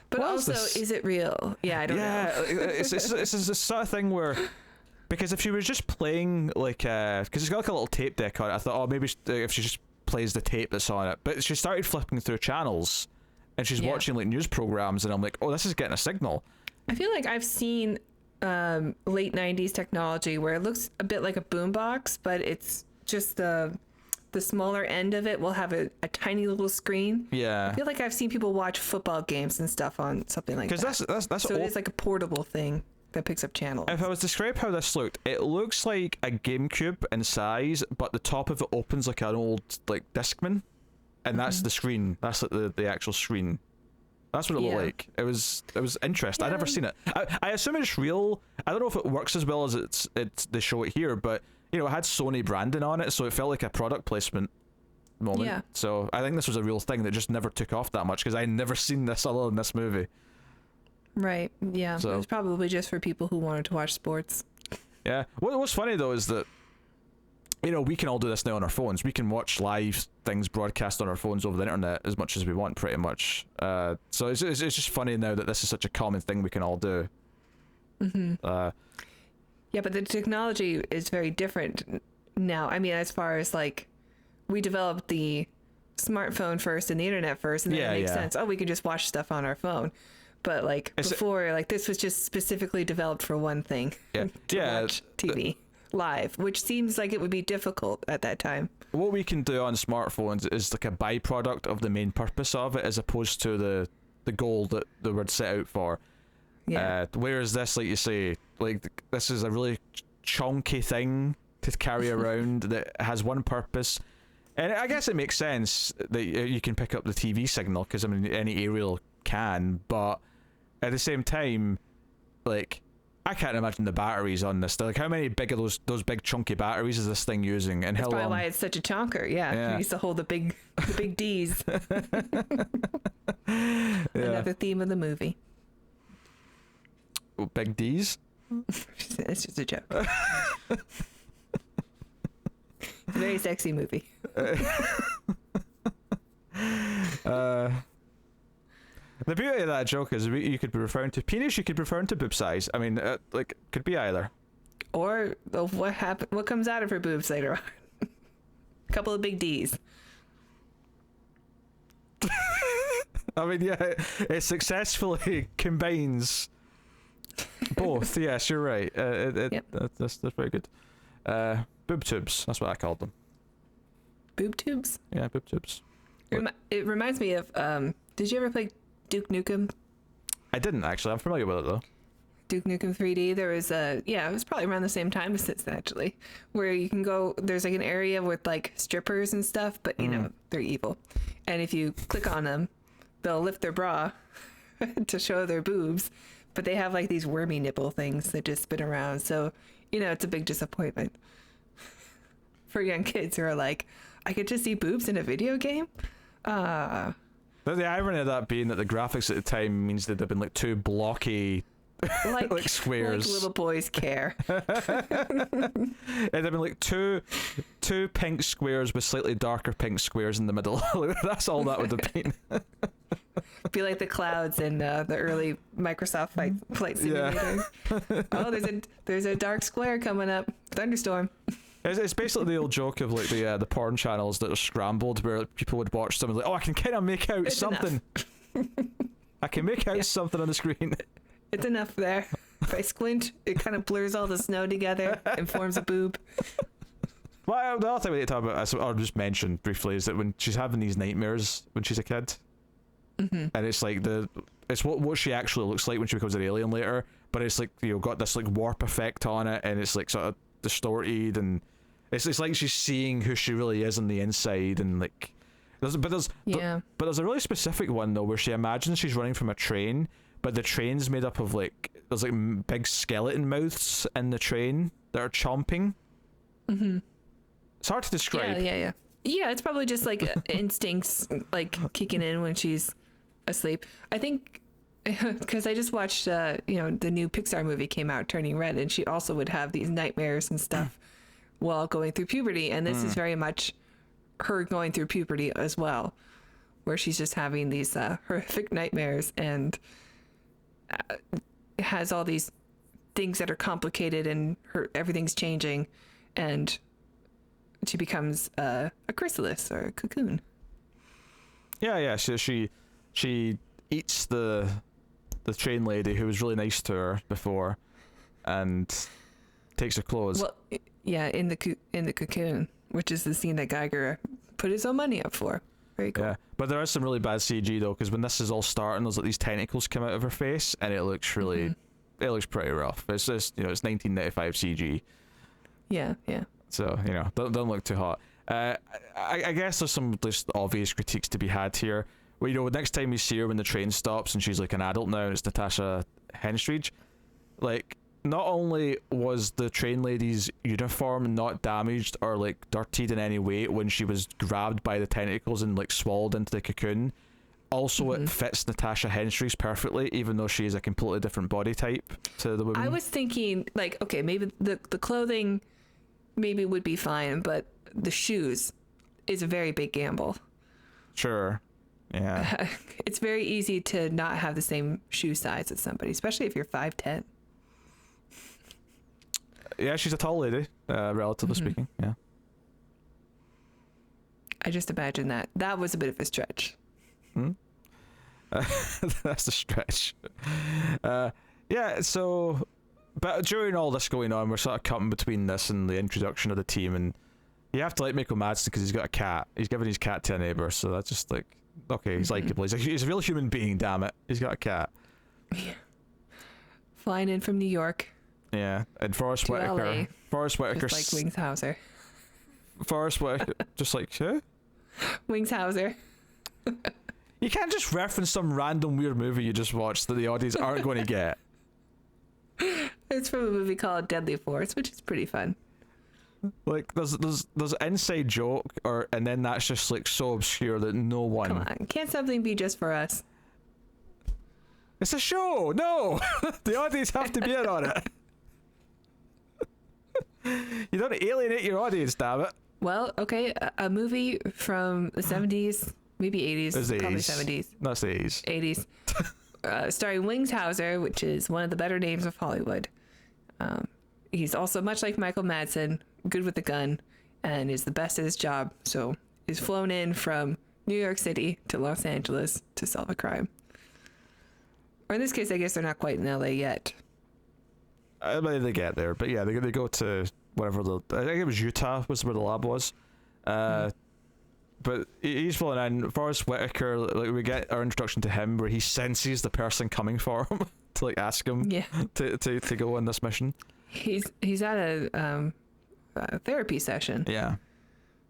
but also, is it real? Yeah, I don't know. Yeah, it's a sort of thing where, because if she was just playing like, because it's got like a little tape deck on it, I thought, oh, maybe if she just plays the tape that's on it, but she started flipping through channels, and she's watching like news programs, and I'm like, oh, this is getting a signal. I feel like I've seen late 90s technology where it looks a bit like a boombox, but it's just the smaller end of it will have a tiny little screen. Yeah, I feel like I've seen people watch football games and stuff on something like that. Because that's so it is like a portable thing that picks up channels. If I was to describe how this looked, it looks like a GameCube in size, but the top of it opens like an old like Discman, and that's the screen. That's like the actual screen. That's what it looked like. It was interesting. I'd never seen it. I assume it's real. I don't know if it works as well as they show it here, but it had Sony branding on it, so it felt like a product placement moment. Yeah. So I think this was a real thing that just never took off that much because I'd never seen this other than this movie. Right. Yeah. So, it was probably just for people who wanted to watch sports. Yeah. What's funny though is that we can all do this now on our phones. We can watch live things broadcast on our phones over the internet as much as we want, pretty much. So it's just funny now that this is such a common thing we can all do. Yeah, but the technology is very different now. I mean, as far as like, we developed the smartphone first and the internet first, and then it makes sense. Oh, we can just watch stuff on our phone. But like before, like this was just specifically developed for one thing. Yeah. To watch TV. Live, which seems like it would be difficult at that time. What we can do on smartphones is like a byproduct of the main purpose of it, as opposed to the goal that they were set out for. Yeah. Whereas this, like you say, like this is a really chunky thing to carry around that has one purpose, and I guess it makes sense that you can pick up the TV signal because I mean any aerial can, but at the same time, like, I can't imagine the batteries on this. Like, how many big of those big chunky batteries is this thing using? And that's how probably long? Why it's such a chonker. Yeah. It used to hold the big D's. Another theme of the movie. Oh, big D's? It's just a joke. It's a very sexy movie. The beauty of that joke is you could be referring to penis, you could be referring to boob size. I mean, like, could be either. Or what happened? What comes out of her boobs later on? A couple of big D's. I mean, yeah, it successfully combines both. Yes, you're right. Yep. That's very good. Boob tubes. That's what I called them. Boob tubes? Yeah, boob tubes. It reminds me of. Did you ever play Duke Nukem? I didn't actually. I'm familiar with it though. Duke Nukem 3D, there was it was probably around the same time as this actually, where you can go, there's like an area with like strippers and stuff, but you know, they're evil. And if you click on them, they'll lift their bra to show their boobs, but they have like these wormy nipple things that just spin around. So, you know, it's a big disappointment for young kids who are like, I could just see boobs in a video game? The irony of that being that the graphics at the time means that they've been like too blocky, like squares. Like little boys care. It'd have been like two pink squares with slightly darker pink squares in the middle. That's all that would have been. Be like the clouds in the early Microsoft flight simulator. Yeah. Oh, there's a dark square coming up. Thunderstorm. It's basically the old joke of like the porn channels that are scrambled, where people would watch them and like, oh, I can kind of make out something. I can make out something on the screen. It's enough there. If I squint, it kind of blurs all the snow together and forms a boob. Well, the other thing we need to talk about, or just mention briefly, is that when she's having these nightmares when she's a kid, and it's like it's what she actually looks like when she becomes an alien later, but it's like, you know, got this like warp effect on it, and it's like sort of distorted, and it's like she's seeing who she really is on the inside, and like there's a really specific one though where she imagines she's running from a train, but the train's made up of like, there's like big skeleton mouths in the train that are chomping. It's hard to describe. Yeah, it's probably just like instincts like kicking in when she's asleep. I think because I just watched the new Pixar movie came out, Turning Red, and she also would have these nightmares and stuff while going through puberty, and this is very much her going through puberty as well, where she's just having these horrific nightmares, and has all these things that are complicated, and everything's changing, and she becomes a chrysalis or a cocoon. Yeah. So she eats the train lady who was really nice to her before, and takes her clothes. Well, yeah, in the cocoon, which is the scene that Geiger put his own money up for. Very cool. Yeah, but there is some really bad CG though, because when this is all starting, there's like these tentacles come out of her face, and it looks really, it looks pretty rough. It's just, you know, it's 1995 CG. Yeah. So, you know, don't look too hot. I guess there's some just obvious critiques to be had here. Well, you know, next time you see her when the train stops and she's like an adult now, it's Natasha Henstridge. Like, not only was the train lady's uniform not damaged or like dirtied in any way when she was grabbed by the tentacles and like swallowed into the cocoon, also it fits Natasha Henstridge perfectly, even though she is a completely different body type to the woman. I was thinking, like, okay, maybe the clothing maybe would be fine, but the shoes is a very big gamble. Sure. Yeah. It's very easy to not have the same shoe size as somebody, especially if you're 5'10". Yeah, she's a tall lady, relatively speaking. Yeah. I just imagine that was a bit of a stretch. That's the stretch. Yeah, so, but during all this going on, we're sort of cutting between this and the introduction of the team, and you have to like Michael Madsen because he's got a cat. He's giving his cat to a neighbor, so that's just like, okay, he's likable. He's a real human being, damn it. He's got a cat. Yeah. Flying in from New York. Yeah, and Forrest Whitaker. LA. Forrest Whitaker. Just like Wingshauser. Forrest Whitaker. Just like, who? Wingshauser. You can't just reference some random weird movie you just watched that the audience aren't going to get. It's from a movie called Deadly Force, which is pretty fun. Like, there's an inside joke, and then that's just like so obscure that no one. Come on, can't something be just for us? It's a show. No, the audience have to be in on it. You don't alienate your audience, damn it. Well, okay, a movie from the 70s, maybe 80s, probably 70s. That's the 80s. 80s. Starring Wingshauser, which is one of the better names of Hollywood. He's also, much like Michael Madsen, good with a gun and is the best at his job. So he's flown in from New York City to Los Angeles to solve a crime. Or in this case, I guess they're not quite in LA yet. I mean, they get there, but yeah, they go to whatever I think it was Utah was where the lab was. But he's falling in. Forrest Whitaker, like, we get our introduction to him where he senses the person coming for him. to like ask him Yeah. to go on this mission. He's at a therapy session Yeah.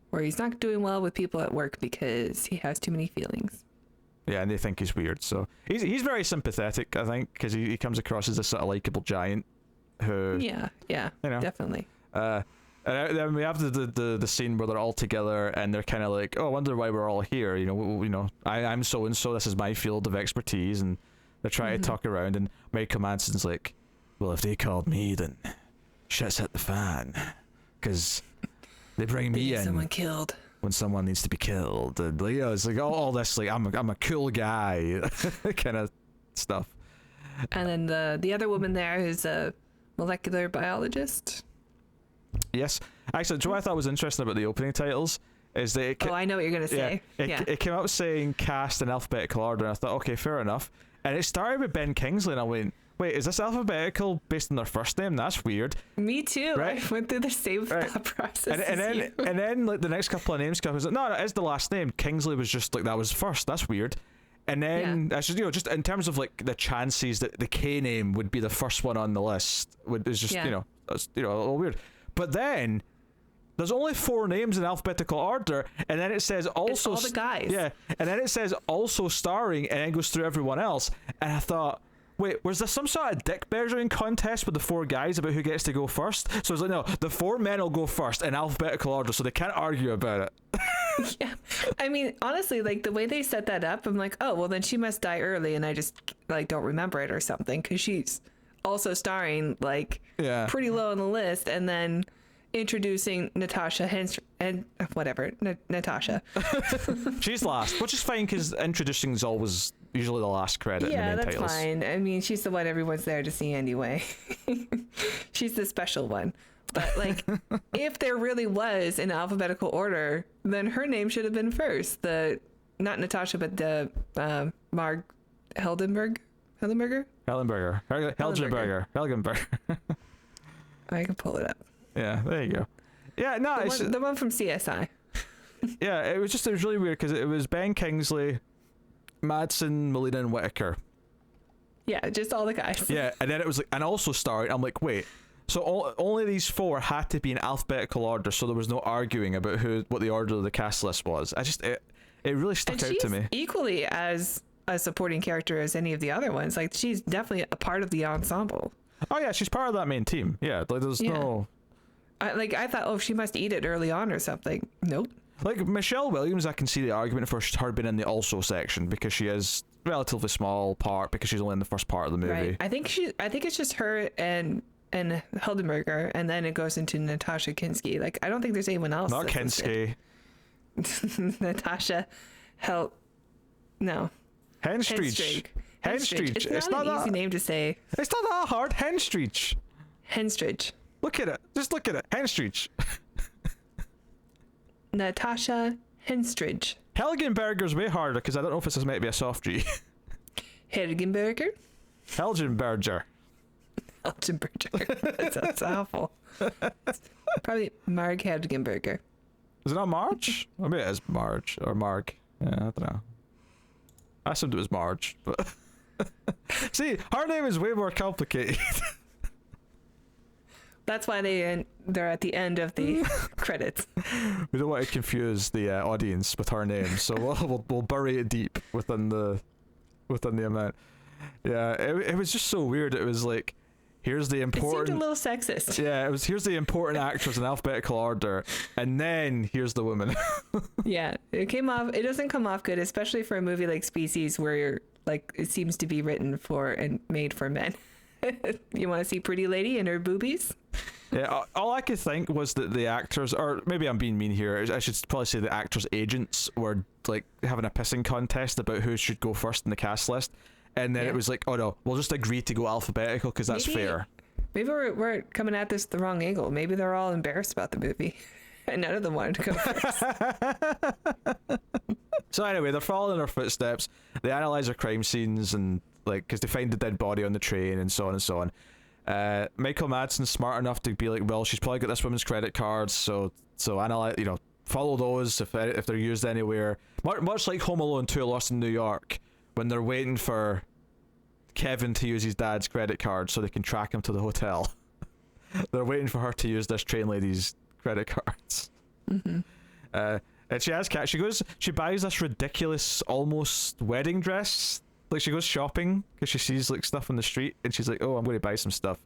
where he's not doing well with people at work because he has too many feelings. Yeah, and they think he's weird. So he's very sympathetic, I think, because he comes across as this sort of likable giant who... Yeah, You know. definitely. And then we have the scene where they're all together and they're kind of like, oh, I wonder why we're all here. I'm so and so. This is my field of expertise, and they're trying to talk around. And Michael Madsen's like, well, if they called me, then shit's hit the fan, because they bring me in Someone killed. when someone needs to be killed. And it's like all this like I'm a cool guy kind of stuff. And then the other woman there is a molecular biologist. Yes, actually, what I thought was interesting about the opening titles is that I know what you're gonna say. It came out saying cast in alphabetical order, and I thought, okay, fair enough. And it started with Ben Kingsley, and I went, wait, is this alphabetical based on their first name? That's weird. Me too. Right? I went through the same thought process. And then like the next couple of names come, I was like, no, it is the last name. Kingsley was just like that was first. That's weird. And then that's just just in terms of like the chances that the K name would be the first one on the list is just that's a little weird. But then there's only 4 names in alphabetical order, and then it says also it's all the guys. Yeah, and then it says also starring, and then goes through everyone else. And I thought, wait, was there some sort of dick measuring contest with the 4 guys about who gets to go first? So it's like, no, the 4 men will go first in alphabetical order, so they can't argue about it. Yeah, I mean, honestly, like the way they set that up, I'm like, oh, well, then she must die early, and I just like don't remember it or something, because she's also starring like pretty low on the list, and then introducing Natasha Natasha. She's last, which is fine because introducing is always usually the last credit in the main that's titles. fine. I mean, she's the one everyone's there to see anyway. She's the special one. But like, if there really was in alphabetical order, then her name should have been first. Not Natasha, but the Marg Helgenberger. I can pull it up. Yeah, there you go. Yeah, no, the one from CSI. Yeah, it was really weird because it was Ben Kingsley, Madsen, Molina, and Whitaker. Yeah, just all the guys. Yeah, and then it was like, and also starring. I'm like, wait, so only these 4 had to be in alphabetical order, so there was no arguing about what the order of the cast list was. It really stuck out to me. Equally as a supporting character as any of the other ones. Like, she's definitely a part of the ensemble. Oh yeah, she's part of that main team. Yeah, like there's no. I thought, oh, she must eat it early on or something. Nope. Like Michelle Williams, I can see the argument for her being in the also section because she is relatively small part because she's only in the first part of the movie. Right. I think it's just her and Helgenberger, and then it goes into Natasha Kingsley. Like, I don't think there's anyone else. Not Kingsley. Natasha No. Henstridge. It's not an easy name to say. It's not that hard. Henstridge. Look at it. Just look at it. Henstridge. Natasha Henstridge. Helgenberger's way harder because I don't know if this is meant to be a soft G. Helgenberger? Helgenberger. That sounds awful. Probably Marg Helgenberger. Is it not Marge? Maybe it is Marge or Marg. Yeah, I don't know. I assumed it was Marge, but see, her name is way more complicated. That's why they're at the end of the credits. We don't want to confuse the audience with her name, so we'll bury it deep within the amount. Yeah, it was just so weird. It was like, here's the important. It seemed a little sexist. Yeah, here's the important actors in alphabetical order, and then here's the woman. Yeah, it doesn't come off good, especially for a movie like Species, where like it seems to be written for and made for men. You want to see pretty lady and her boobies? Yeah, all I could think was that the actors, or maybe I'm being mean here, I should probably say the actors' agents were like having a pissing contest about who should go first in the cast list, and then it was like, oh no, we'll just agree to go alphabetical because that's fair. Maybe we're coming at this the wrong angle. Maybe they're all embarrassed about the movie, and none of them wanted to go first. So anyway, they're following their footsteps. They analyze their crime scenes and like because they find the dead body on the train and so on and so on. Michael Madsen's smart enough to be like, well, she's probably got this woman's credit cards, so analyze, follow those if they're used anywhere. Much like Home Alone 2: Lost in New York, when they're waiting for Kevin to use his dad's credit card so they can track him to the hotel. They're waiting for her to use this train lady's credit cards. Mm-hmm. And she has cash. She buys this ridiculous, almost wedding dress. Like, she goes shopping because she sees like stuff on the street, and she's like, "Oh, I'm going to buy some stuff,"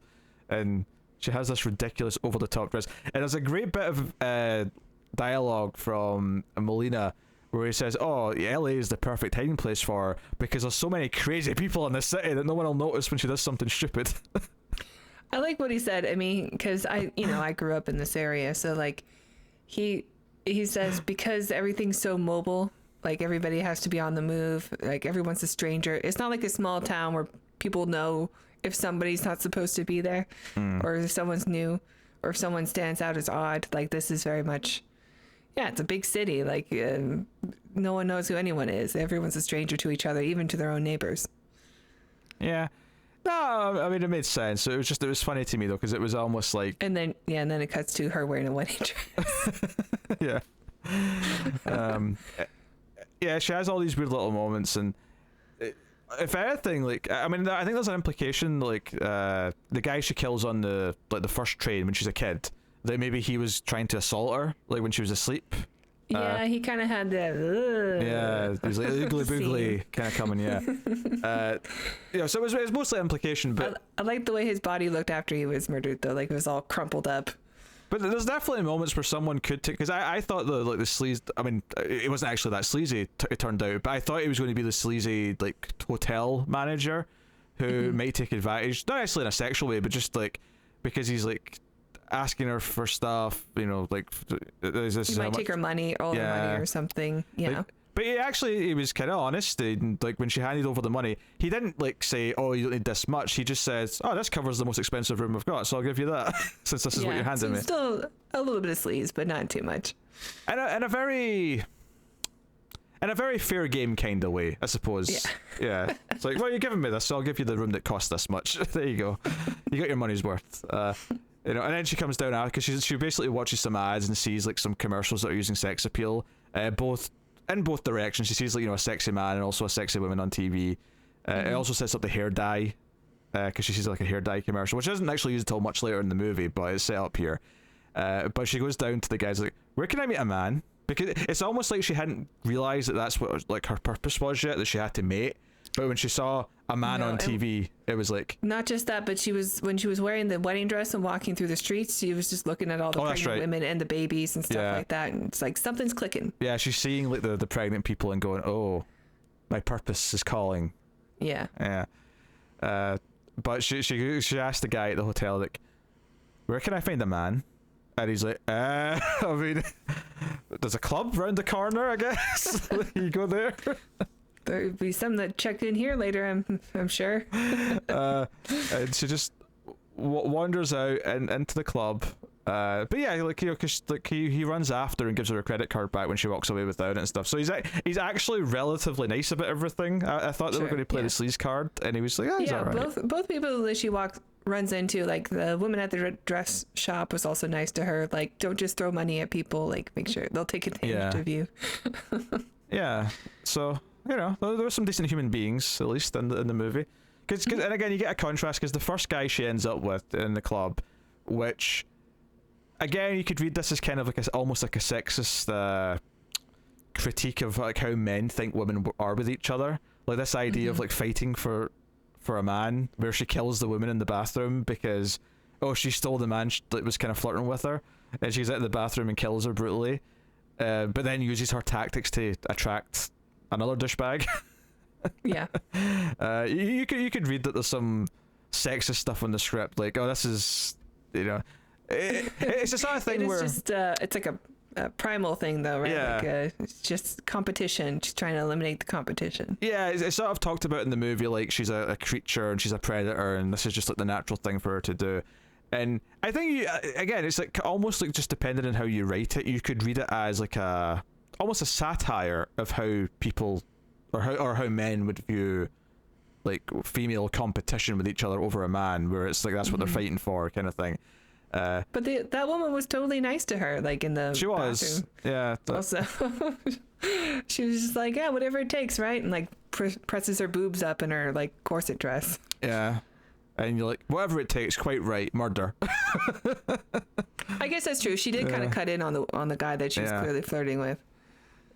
and she has this ridiculous, over-the-top dress. And there's a great bit of dialogue from Molina where he says, "Oh, LA is the perfect hiding place for her because there's so many crazy people in the city that no one will notice when she does something stupid." I like what he said. I mean, because I grew up in this area, so like he says, because everything's so mobile, like everybody has to be on the move, like everyone's a stranger. It's not like a small town where people know if somebody's not supposed to be there, or if someone's new, or if someone stands out as odd. Like, this is very much, yeah, it's a big city. Like, no one knows who anyone is. Everyone's a stranger to each other, even to their own neighbors. Yeah. No, I mean, it made sense. It was funny to me though, because it was almost like, and then it cuts to her wearing a wedding dress. yeah. Yeah, she has all these weird little moments, and if anything, like, I mean, I think there's an implication, like, the guy she kills on the first train when she's a kid, that maybe he was trying to assault her, like when she was asleep. Yeah, he kind of had that. Yeah, he was like oogly boogly kind of coming. Yeah. So it was mostly implication, but I like the way his body looked after he was murdered, though. Like, it was all crumpled up. But there's definitely moments where someone could take, because I thought the sleaze, I mean, it wasn't actually that sleazy, it turned out, but I thought he was going to be the sleazy, like, hotel manager who might take advantage, not actually in a sexual way, but just like, because he's like asking her for stuff, you know, like, he might take her money, all her money or something. Yeah. Like, but he was kind of honest, and like when she handed over the money, he didn't like say, "Oh, you don't need this much." He just says, "Oh, this covers the most expensive room I've got, so I'll give you that since this is what you're handing me." Still a little bit of sleaze, but not too much. And a very fair game kind of way, I suppose. Yeah. It's like, well, you're giving me this, so I'll give you the room that cost this much. There you go. You got your money's worth. You know, and then she comes down out because she basically watches some ads and sees like some commercials that are using sex appeal, in both directions. She sees, like, you know, a sexy man and also a sexy woman on TV. It also sets up the hair dye, because she sees like a hair dye commercial, which isn't actually used until much later in the movie, but it's set up here. But she goes down to the guys like, "Where can I meet a man?" Because it's almost like she hadn't realized that that's what like her purpose was yet, that she had to mate. But when she saw a man on TV, it was like, not just that, but when she was wearing the wedding dress and walking through the streets, she was just looking at all the pregnant women and the babies and stuff like that, and it's like something's clicking. Yeah, she's seeing like the pregnant people and going, "Oh, my purpose is calling." Yeah. But she asked the guy at the hotel, like, "Where can I find a man?" And he's like, I mean, there's a club round the corner, I guess. You go there. There'd be some that check in here later, I'm sure. And she just wanders out and into the club. But yeah, like, you know, cause like he runs after and gives her a credit card back when she walks away without it and stuff. So he's actually relatively nice about everything. I thought they were going to play the sleaze card, and he was like, "Oh, he's all right." Both people that she runs into, like the woman at the dress shop was also nice to her. Like, don't just throw money at people. Like, make sure they'll take advantage of you. Yeah. So, you know, there were some decent human beings, at least, in the movie. Cause, and again, you get a contrast, because the first guy she ends up with in the club, which, again, you could read this as kind of like almost like a sexist critique of like how men think women are with each other. Like this idea of like fighting for a man, where she kills the woman in the bathroom because, oh, she stole the man that was kind of flirting with her, and she's out in the bathroom and kills her brutally, but then uses her tactics to attract another douchebag. Yeah. You could read that there's some sexist stuff in the script, like, oh, this is, you know, it's the sort of thing where it's just it's like a primal thing, though, right? Yeah. Like, it's just competition, just trying to eliminate the competition. Yeah, it's sort of talked about in the movie, like she's a creature and she's a predator, and this is just like the natural thing for her to do. And I think again, it's like almost like just depending on how you write it, you could read it as like almost a satire of how people or how men would view like female competition with each other over a man, where it's like that's what they're fighting for, kind of thing. But that woman was totally nice to her, like in the she was bathroom. yeah Also, she was just like, yeah, whatever it takes, right? And like presses her boobs up in her like corset dress. Yeah. And you're like, whatever it takes, quite right, murder. I guess that's true. She did kind of cut in on the guy that she was clearly flirting with.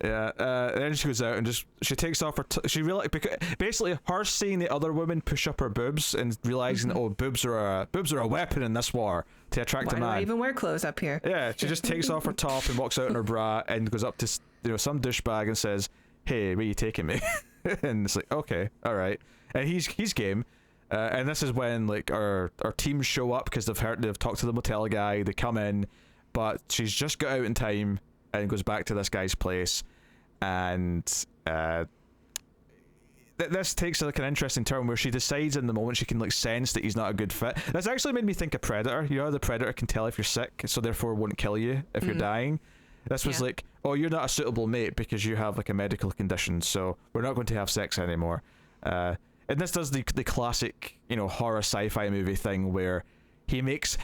Yeah, then she goes out and she takes off her. She realized basically her seeing the other women push up her boobs and realizing, oh, boobs are a weapon in this war to attract a man. Why do I even wear clothes up here? Yeah, she just takes off her top and walks out in her bra and goes up to some douchebag and says, "Hey, where you taking me?" And it's like, okay, all right, and he's game. And this is when like our teams show up because they've talked to the motel guy. They come in, but she's just got out in time and goes back to this guy's place, and this takes like an interesting turn where she decides in the moment she can like sense that he's not a good fit. This actually made me think of Predator. You know, the Predator can tell if you're sick, so therefore won't kill you if you're dying. This was like, oh, you're not a suitable mate because you have like a medical condition, so we're not going to have sex anymore. And this does the classic, horror sci-fi movie thing where he makes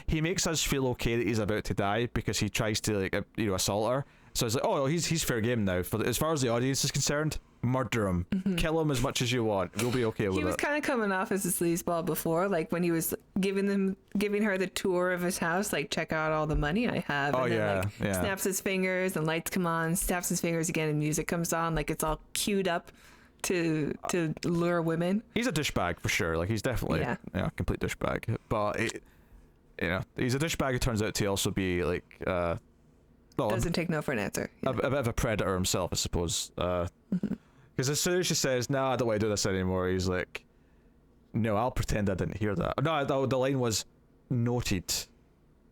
us feel okay that he's about to die because he tries to assault her. So it's like, oh, he's fair game now. As far as the audience is concerned, murder him, kill him as much as you want. We'll be okay with it. He was kind of coming off as a sleazeball before, like when he was giving her the tour of his house, like check out all the money I have. And then snaps his fingers and lights come on, snaps his fingers again and music comes on, like it's all queued up to lure women. He's a douchebag for sure. Like he's definitely a complete douchebag. But he's a douchebag who turns out to also be like doesn't take no for an answer. A bit of a predator himself, I suppose. Because as soon as she says, "No, I don't want to do this anymore," he's like, "No, I'll pretend I didn't hear that." No, the line was noted,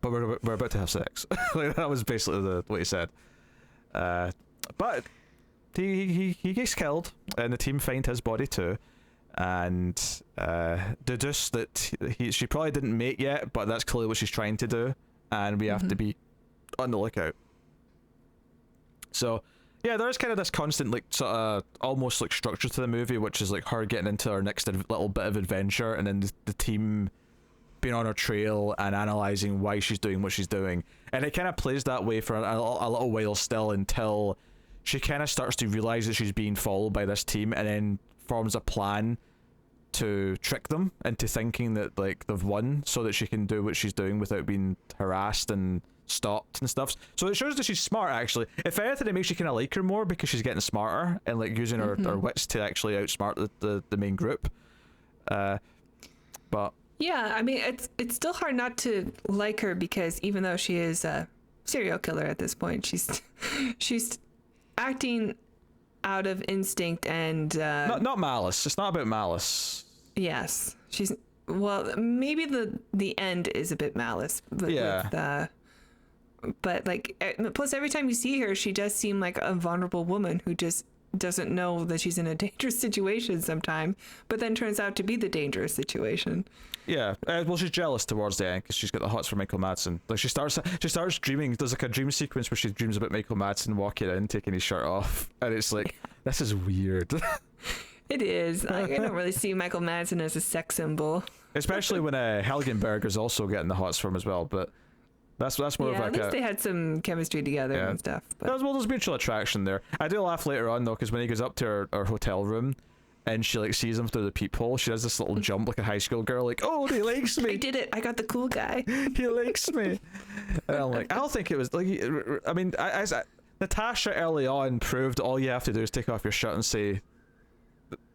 but we're about to have sex. Like, that was basically what he said. But he gets killed, and the team find his body too, and deduce that she probably didn't mate yet, but that's clearly what she's trying to do, and we have to be on the lookout. So yeah, there is kind of this constant like sort of almost like structure to the movie, which is like her getting into her next little bit of adventure, and then the team being on her trail and analyzing why she's doing what she's doing, and it kind of plays that way for a little while still until she kind of starts to realize that she's being followed by this team, and then forms a plan to trick them into thinking that like they've won, so that she can do what she's doing without being harassed and stopped and stuff. So it shows that she's smart, actually. If anything, it makes you kind of like her more because she's getting smarter and like using her wits to actually outsmart the main group. But yeah, I mean, it's still hard not to like her because even though she is a serial killer at this point, she's acting out of instinct and not malice. It's not about malice. Yes, maybe the end is a bit malice, but but like plus every time you see her, she does seem like a vulnerable woman who just doesn't know that she's in a dangerous situation sometime, but then turns out to be the dangerous situation. Yeah, well, she's jealous towards the end because she's got the hots for Michael Madsen. Like she starts dreaming. There's like a dream sequence where she dreams about Michael Madsen walking in, taking his shirt off, and it's like this is weird. It is. I don't really see Michael Madsen as a sex symbol, especially when Helgenberger's also getting the hots for him as well. But that's more of like at least they had some chemistry together and stuff. But there's mutual attraction there. I do laugh later on though, because when he goes up to her hotel room and she like sees him through the peephole, she does this little jump like a high school girl, like, "Oh, he likes me! I did it! I got the cool guy. He likes me." And I'm like, I don't think it was like. I mean, Natasha early on proved all you have to do is take off your shirt and say,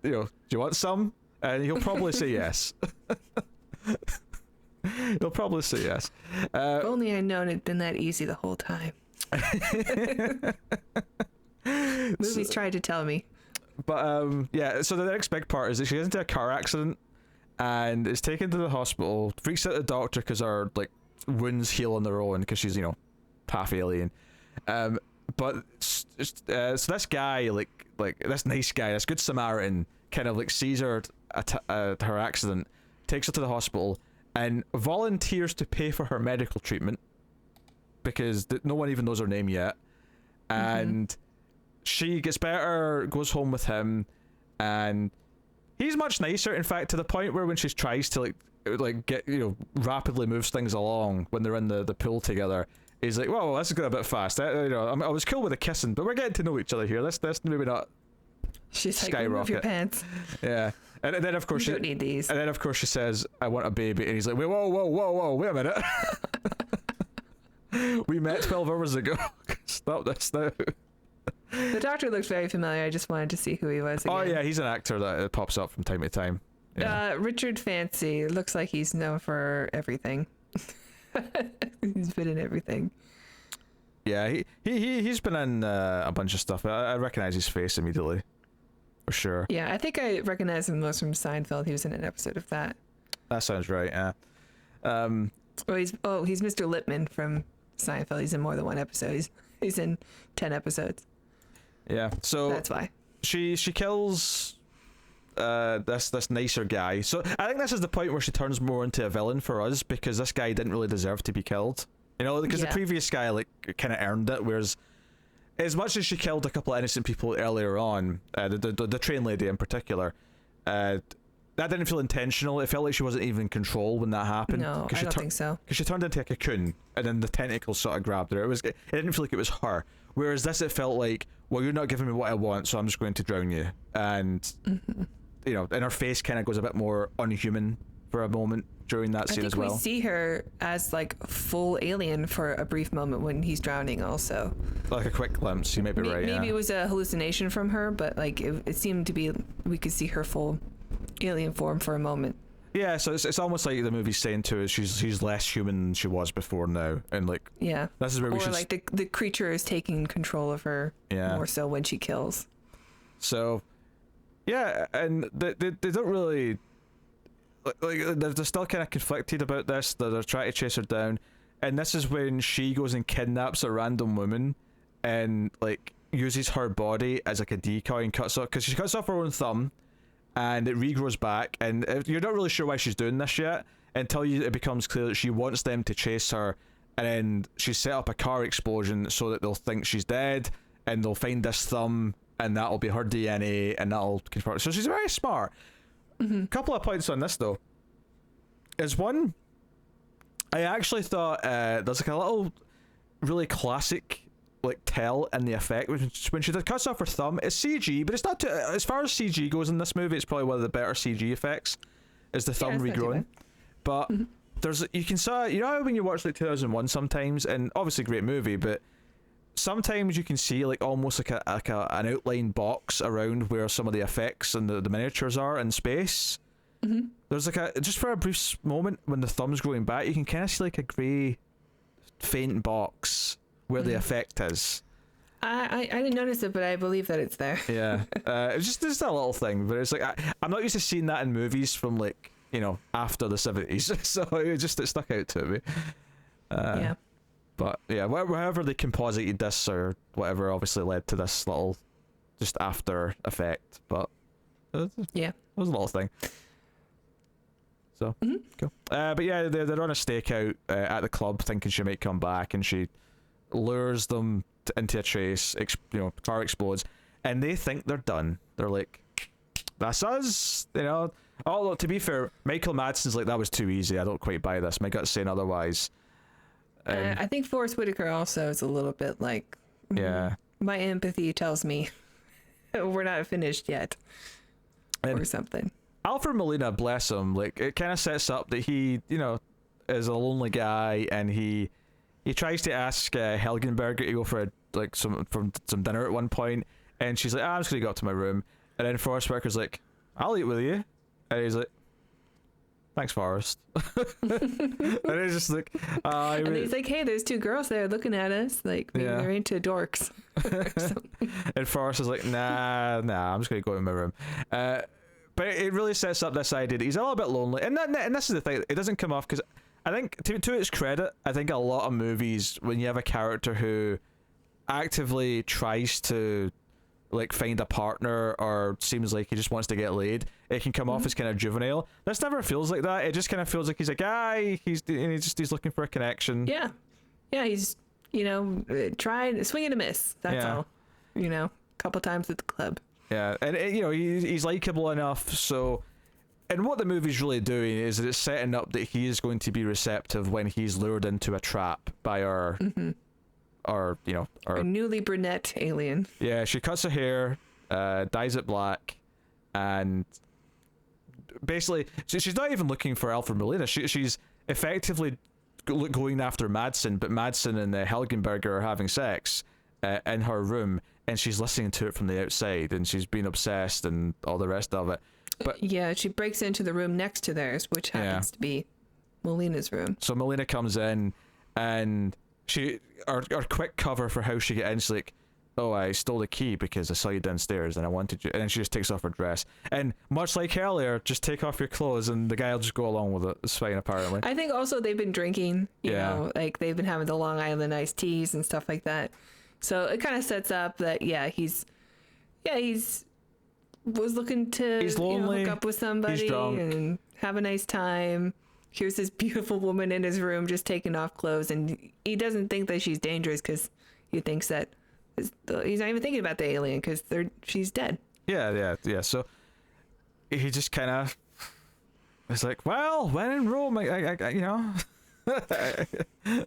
"Do you want some?" And he'll probably say yes. He'll probably say yes. If only I'd known it'd been that easy the whole time. Movies tried to tell me. But so the next big part is that she gets into a car accident and is taken to the hospital, freaks out the doctor because her like wounds heal on their own because she's half alien. But so this guy like this nice guy, this good Samaritan, kind of like sees her her accident, takes her to the hospital, and volunteers to pay for her medical treatment because no one even knows her name yet, and she gets better, goes home with him, and he's much nicer, in fact, to the point where when she tries to like get rapidly moves things along when they're in the pool together, he's like, "Whoa, this is going a bit fast." I was cool with the kissing, but we're getting to know each other here. Let's maybe not She's like, skyrocket. remove your pants. Yeah, and then of course You don't need these. And then of course she says, "I want a baby," and he's like, "Whoa, wait a minute." We met 12 hours ago. Stop this now. The doctor looks very familiar. I just wanted to see who he was again. Oh yeah, he's an actor that pops up from time to time. Yeah. Richard Fancy looks like he's known for everything. He's been in everything. Yeah, he's been in a bunch of stuff. I recognize his face immediately, for sure. Yeah, I think I recognize him most from Seinfeld. He was in an episode of that. That sounds right. Yeah. He's Mr. Lippman from Seinfeld. He's in more than one episode. He's in 10 episodes. Yeah. So that's why she kills this nicer guy. So I think this is the point where she turns more into a villain for us, because this guy didn't really deserve to be killed. Because the previous guy kind of earned it, whereas as much as she killed a couple of innocent people earlier on, the train lady in particular, that didn't feel intentional. It felt like she wasn't even in control when that happened. No, I don't think so. Because she turned into a cocoon, and then the tentacles sort of grabbed her. It didn't feel like it was her. Whereas this, it felt like, well, you're not giving me what I want, so I'm just going to drown you. And and her face kind of goes a bit more unhuman for a moment during that scene as well. I think we see her as like full alien for a brief moment when he's drowning also. Like a quick glimpse, you may be right. Maybe it was a hallucination from her, but like it seemed to be, we could see her full alien form for a moment. Yeah, so it's almost like the movie's saying to us she's less human than she was before now, and like this is where we should. Or like the creature is taking control of her more so when she kills. So, yeah, and they don't really like they're still kind of conflicted about this. They're trying to chase her down, and this is when she goes and kidnaps a random woman, and like uses her body as like a decoy and cuts off, because she cuts off her own thumb. And it regrows back, and you're not really sure why she's doing this yet until it becomes clear that she wants them to chase her, and then she set up a car explosion so that they'll think she's dead, and they'll find this thumb, and that'll be her DNA, and that'll confirm it. So she's very smart. A couple of points on this though is, one, I actually thought there's like a little really classic like tell in the effect when she cuts off her thumb. It's CG, but it's not too, as far as CG goes in this movie, it's probably one of the better CG effects, is the thumb regrowing. But there's, you can see, when you watch like 2001 sometimes, and obviously great movie, but sometimes you can see like almost like an outline box around where some of the effects and the miniatures are in space. There's like just for a brief moment when the thumb's growing back, you can kind of see like a grey faint box where the effect is. I didn't notice it, but I believe that it's there. Yeah. It's just a little thing, but it's like I'm not used to seeing that in movies from like after the 70s, so it stuck out to me. Yeah. But yeah, wherever they composited this or whatever obviously led to this little just after effect, but it was a little thing. So cool. But yeah, they're on a stakeout at the club, thinking she might come back, and she lures them into a chase. Car explodes, and they think they're done. They're like, "That's us," Although to be fair, Michael Madsen's like, "That was too easy. I don't quite buy this. My gut's saying otherwise." I think Forrest Whitaker also is a little bit like, my empathy tells me we're not finished yet, or something. Alfred Molina, bless him, like it kind of sets up that he, is a lonely guy, and he tries to ask Helgenberger to go for some dinner at one point, and she's like, I'm just gonna go up to my room, and then Forrest Whitaker's like, I'll eat with you, and he's like, thanks, Forrest. And he's just like, and he's like, hey, there's two girls there looking at us, like maybe they're into dorks. And Forrest is like, nah, I'm just gonna go in my room. But it really sets up this idea that he's a little bit lonely, and this is the thing, it doesn't come off, because I think to its credit, I think a lot of movies, when you have a character who actively tries to like find a partner or seems like he just wants to get laid, it can come off as kind of juvenile. This never feels like that. It just kind of feels like he's a guy. He's looking for a connection. Yeah, he's trying, swing and a miss. That's all. A couple times at the club. Yeah, and he's likable enough, so and what the movie's really doing is that it's setting up that he is going to be receptive when he's lured into a trap by our a newly brunette alien. Yeah, she cuts her hair, dyes it black, and basically she's not even looking for Alfred Molina. She's effectively going after Madsen, but Madsen and Helgenberger are having sex in her room, and she's listening to it from the outside, and she's been obsessed and all the rest of it. But yeah, she breaks into the room next to theirs, which happens to be Molina's room. So Molina comes in, and our quick cover for how she got in, she's like, oh, I stole the key because I saw you downstairs and I wanted you, and then she just takes off her dress, and much like earlier, just take off your clothes and the guy will just go along with it. It's fine, apparently. I think also they've been drinking, you know, like they've been having the Long Island iced teas and stuff like that, so it kind of sets up that he's was looking to he's lonely, hook up with somebody and have a nice time. Here's this beautiful woman in his room just taking off clothes, and he doesn't think that she's dangerous because he thinks that he's not even thinking about the alien because she's dead. Yeah. So he just kind of is like, well, when in Rome, I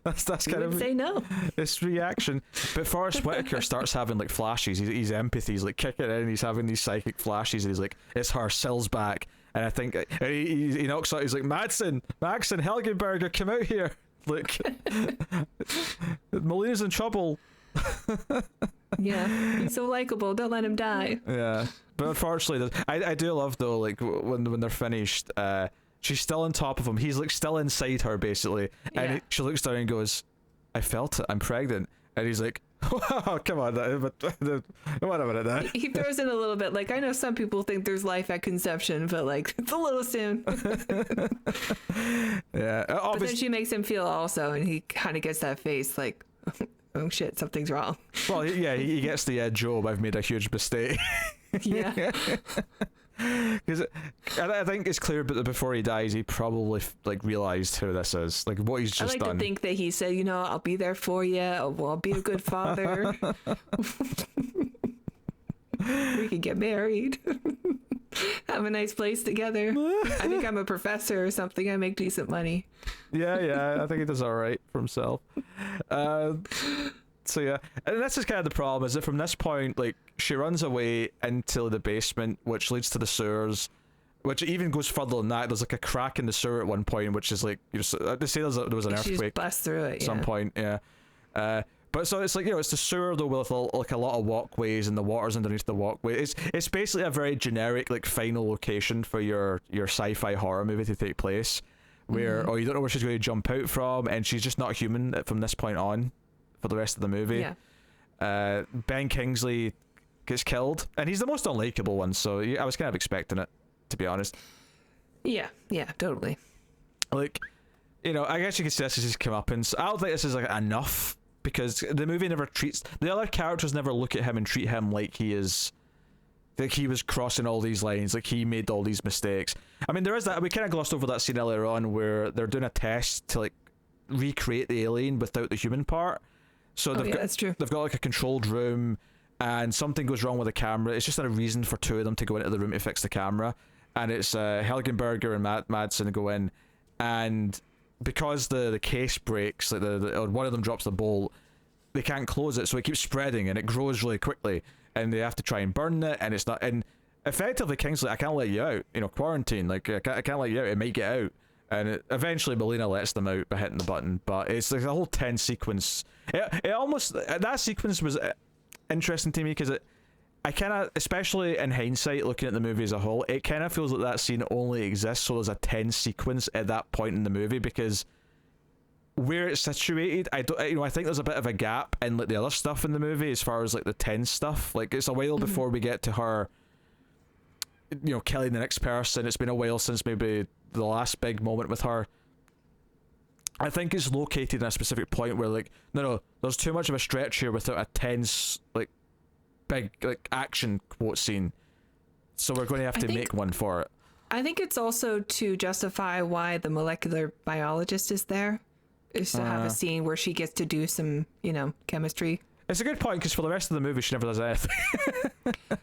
that's kind of say no. This reaction. But Forrest Whitaker starts having like flashes. He's empathy. He's like kicking in. He's having these psychic flashes, and he's like, it's her. Sill's back. And I think he knocks out. He's like, Madsen, Helgenberger, come out here. Look, Molina's in trouble. Yeah, he's so likable. Don't let him die. Yeah, but unfortunately, I do love though, like when they're finished, she's still on top of him. He's like still inside her basically, and she looks down and goes, "I felt it. I'm pregnant." And he's like, "Wow, come on, what a minute." That he throws in a little bit, like, I know some people think there's life at conception, but like it's a little soon. Yeah, but then she makes him feel also, and he kind of gets that face like, oh shit, something's wrong. Well, yeah, he gets the Job, I've made a huge mistake. Yeah. Because I think it's clear, but before he dies, he probably like realized who this is, like what he's just done. I like to think that he said, I'll be there for you. I'll be a good father. We can get married. Have a nice place together. I think I'm a professor or something. I make decent money. Yeah, I think he does all right for himself. So yeah, and that's just kind of the problem, is that from this point, like, she runs away into the basement, which leads to the sewers, which even goes further than that. There's like a crack in the sewer at one point, which is like, they say there was an earthquake. She just busts through it. At some point, yeah. But so it's like, it's the sewer though with like a lot of walkways, and the water's underneath the walkway. It's basically a very generic like final location for your sci-fi horror movie to take place, where you don't know where she's going to jump out from, and she's just not human from this point on for the rest of the movie. Yeah. Ben Kingsley gets killed, and he's the most unlikable one, so I was kind of expecting it, to be honest. Yeah, totally. Like, I guess you could say this is his comeuppance. I don't think this is like enough, because the movie never treats the other characters, never look at him and treat him like he is, like he was crossing all these lines, like he made all these mistakes. I mean, there is that, we kind of glossed over that scene earlier on where they're doing a test to like recreate the alien without the human part. So that's true. They've got like a controlled room, and something goes wrong with the camera. It's just a reason for two of them to go into the room to fix the camera, and it's Helgenberger and Madsen go in, and because the case breaks, like or one of them drops the bolt, they can't close it, so it keeps spreading and it grows really quickly, and they have to try and burn it, and it's not. And effectively, Kingsley, I can't let you out. Quarantine. Like I can't let you out. It might get out. And eventually Molina lets them out by hitting the button, but it's like a whole tense sequence. It almost, that sequence was interesting to me, because I kind of, especially in hindsight, looking at the movie as a whole, it kind of feels like that scene only exists so there's a tense sequence at that point in the movie, because where it's situated, I think there's a bit of a gap in like the other stuff in the movie as far as like the tense stuff. Like, it's a while before we get to her, killing the next person. It's been a while since maybe the last big moment with her. I think it's located in a specific point where like, no, there's too much of a stretch here without a tense, like, big, like, action quote scene. So we're going to have to make one for it. I think it's also to justify why the molecular biologist is there, is to have a scene where she gets to do some, chemistry. It's a good point, because for the rest of the movie, she never does anything.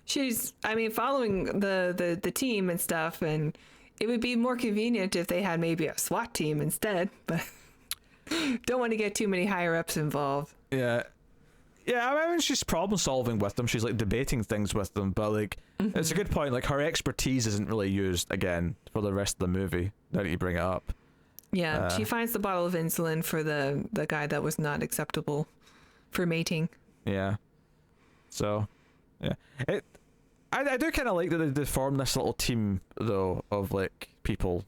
She's, following the team and stuff, and it would be more convenient if they had maybe a SWAT team instead, but don't want to get too many higher ups involved. Yeah. Yeah, I mean, she's problem solving with them. She's like debating things with them, but like, it's a good point. Like, her expertise isn't really used again for the rest of the movie. Now that you bring it up. Yeah, she finds the bottle of insulin for the guy that was not acceptable for mating. Yeah. So, yeah. I do kind of like that they form this little team, though, of like people.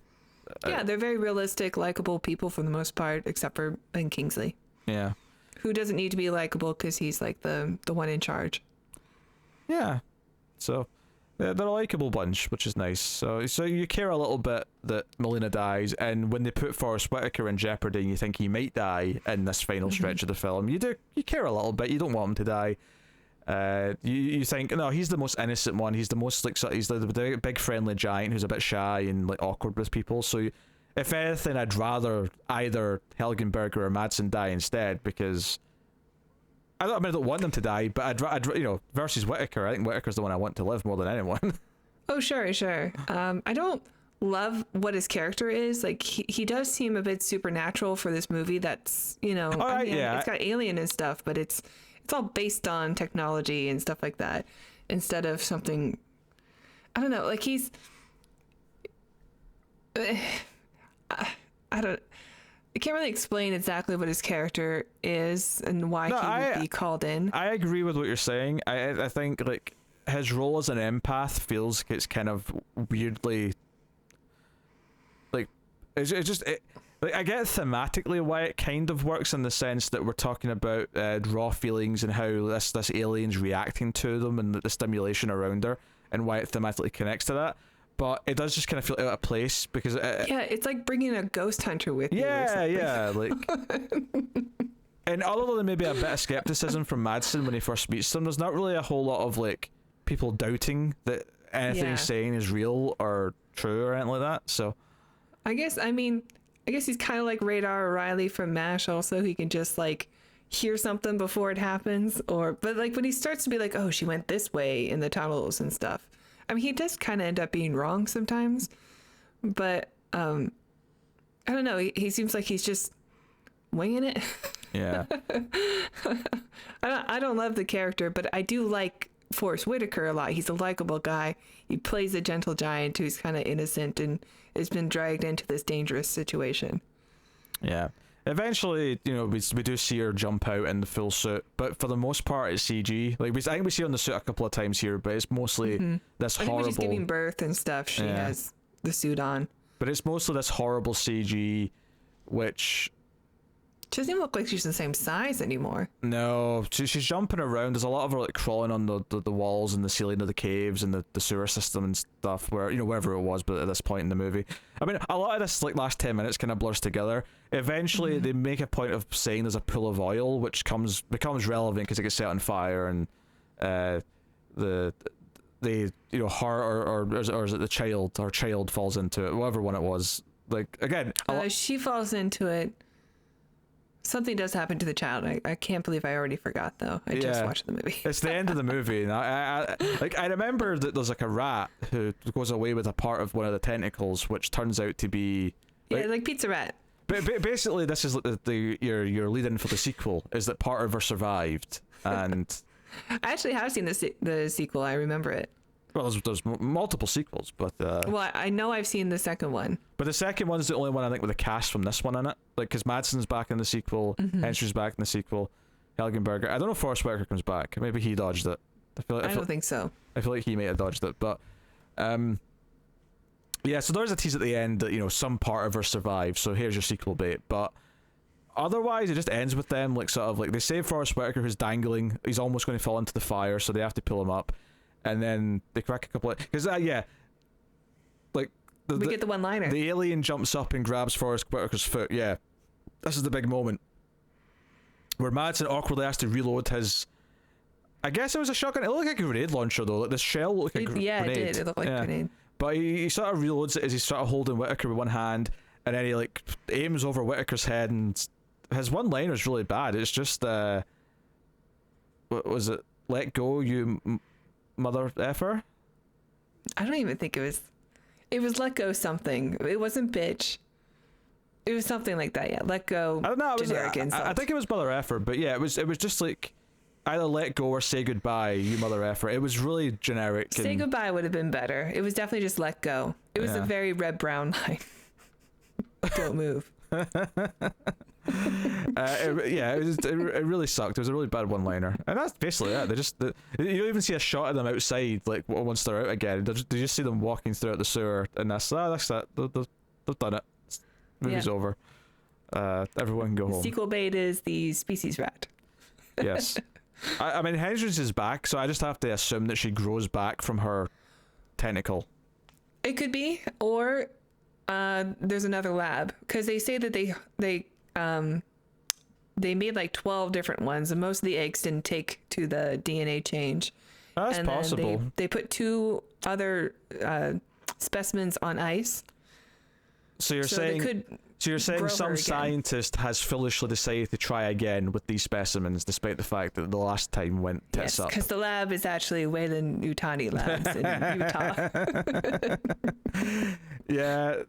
Yeah, they're very realistic, likable people for the most part, except for Ben Kingsley. Yeah. Who doesn't need to be likable because he's like the one in charge. Yeah. So, they're a likable bunch, which is nice. So you care a little bit that Molina dies, and when they put Forrest Whitaker in jeopardy and you think he might die in this final stretch of the film, you care a little bit. You don't want him to die. You think, no, he's the most innocent one. He's the most like, he's the big friendly giant who's a bit shy and like awkward with people. So if anything, I'd rather either Helgenberger or Madsen die instead, because I don't want them to die, but I'd versus Whitaker. I think Whitaker's the one I want to live more than anyone. Oh, sure. I don't love what his character is. Like, he does seem a bit supernatural for this movie. That's, it's got alien and stuff, but it's all based on technology and stuff like that, instead of something, I don't know, like he's, I can't really explain exactly what his character is and why he would be called in. I agree with what you're saying. I think like his role as an empath feels like it's kind of weirdly like like I get thematically why it kind of works, in the sense that we're talking about raw feelings and how this alien's reacting to them and the stimulation around her, and why it thematically connects to that. But it does just kind of feel out of place because it's like bringing a ghost hunter with you. Yeah, like. And other than maybe a bit of skepticism from Madsen when he first meets them, there's not really a whole lot of like people doubting that anything he's saying is real or true or anything like that. So, I guess he's kind of like Radar O'Reilly from MASH. Also, he can just like hear something before it happens, but like when he starts to be like, oh, she went this way in the tunnels and stuff. I mean, he does kind of end up being wrong sometimes, but I don't know. He seems like he's just winging it. Yeah. I don't love the character, but I do like Forrest Whitaker a lot. He's a likable guy. He plays a gentle giant who's kind of innocent and has been dragged into this dangerous situation. Yeah. Eventually, we do see her jump out in the full suit, but for the most part, it's CG. Like I think we see her in the suit a couple of times here, but it's mostly this horrible. I think when she's giving birth and stuff, she has the suit on. But it's mostly this horrible CG, which she doesn't even look like she's the same size anymore. No, she's jumping around. There's a lot of her like crawling on the walls and the ceiling of the caves and the sewer system and stuff, where wherever it was, but at this point in the movie, I mean, a lot of this like last 10 minutes kind of blurs together. Eventually they make a point of saying there's a pool of oil, which becomes relevant because it gets set on fire, and her or is it the child? Her child falls into it, whatever one it was. Like again, she falls into it. Something does happen to the child. I can't believe I already forgot, though. I just watched the movie. It's the end of the movie, and I remember that there's like a rat who goes away with a part of one of the tentacles, which turns out to be like Pizza Rat. But basically, this is like your lead-in for the sequel, is that part of her survived, and I actually have seen the sequel. I remember it. Well, there's multiple sequels, but well, I know I've seen the second one. But the second one is the only one I think with a cast from this one in it, like because Madsen's back in the sequel, Henstridge's back in the sequel, Helgenberger. I don't know if Forrest Whitaker comes back. Maybe he dodged it. I don't think so. I feel like he may have dodged it, but yeah. So there's a tease at the end that some part of her survives. So here's your sequel bait, but otherwise it just ends with them like sort of like they save Forrest Whitaker, who's dangling. He's almost going to fall into the fire, so they have to pull him up. And then they crack a couple of... Because, like... we get the one-liner. The alien jumps up and grabs Forrest Whitaker's foot, yeah. This is the big moment. Where Madsen awkwardly has to reload his... I guess it was a shotgun. It looked like a grenade launcher, though. Like, the shell looked like a grenade. Yeah, it did. It looked like a grenade. But he sort of reloads it as he's sort of holding Whitaker with one hand, and then he, like, aims over Whitaker's head, and his one-liner is really bad. It's just, what was it? Let go, you... mother effer? I don't even think it was... It was let go something. It wasn't bitch. It was something like that. Yeah, let go. I don't know. Generic insult. I think it was mother effer, but yeah, it was just like either let go or say goodbye. You mother effer. It was really generic. Say goodbye would have been better. It was definitely just let go. It was a very Red Brown line. Don't move. It really sucked. It was a really bad one-liner, and that's basically it. You don't even see a shot of them outside, like once they're out again. They just see them walking throughout the sewer, and that's that. They've done it. Movie's over. Everyone can go home. Sequel bait is the species rat. Yes. I mean, Henstridge is back, so I just have to assume that she grows back from her tentacle. It could be, or there's another lab, because they say that they made like 12 different ones, and most of the eggs didn't take to the DNA change. That's and possible. Then they put 2 other specimens on ice. So you're saying some scientist has foolishly decided to try again with these specimens, despite the fact that the last time went tits up. Because the lab is actually Wayland Yutani Labs in Utah. Yeah.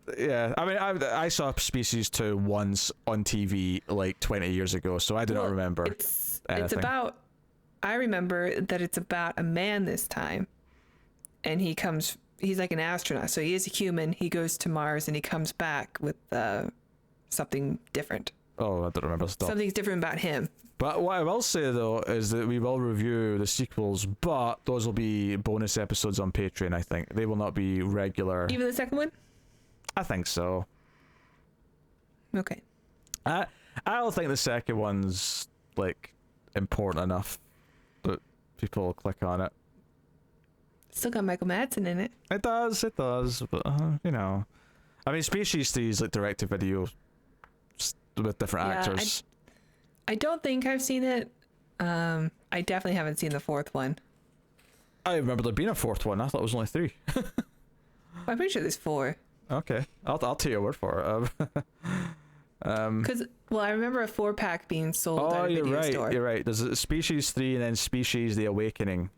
I mean, I saw Species 2 once on TV like 20 years ago, so I do not remember anything. It's about. I remember that it's about a man this time, and he's like an astronaut, so he is a human. He goes to Mars and he comes back with something different. Oh, I don't remember stuff. Something's different about him. But what I will say though is that we will review the sequels, but those will be bonus episodes on Patreon. I think they will not be regular. Even the second one? I think so. Okay. I don't think the second one's like important enough that people will click on it. Still got Michael Madsen in it. It does, but you know, I mean, Species 3 is like direct-to-video with different actors. I don't think I've seen it. I definitely haven't seen the 4th one. I remember there being a 4th one. I thought it was only 3. I'm pretty sure there's 4. Okay, I'll take your word for it. Because I remember a 4-pack being sold at a video store. You're right. There's a Species 3 and then Species: The Awakening.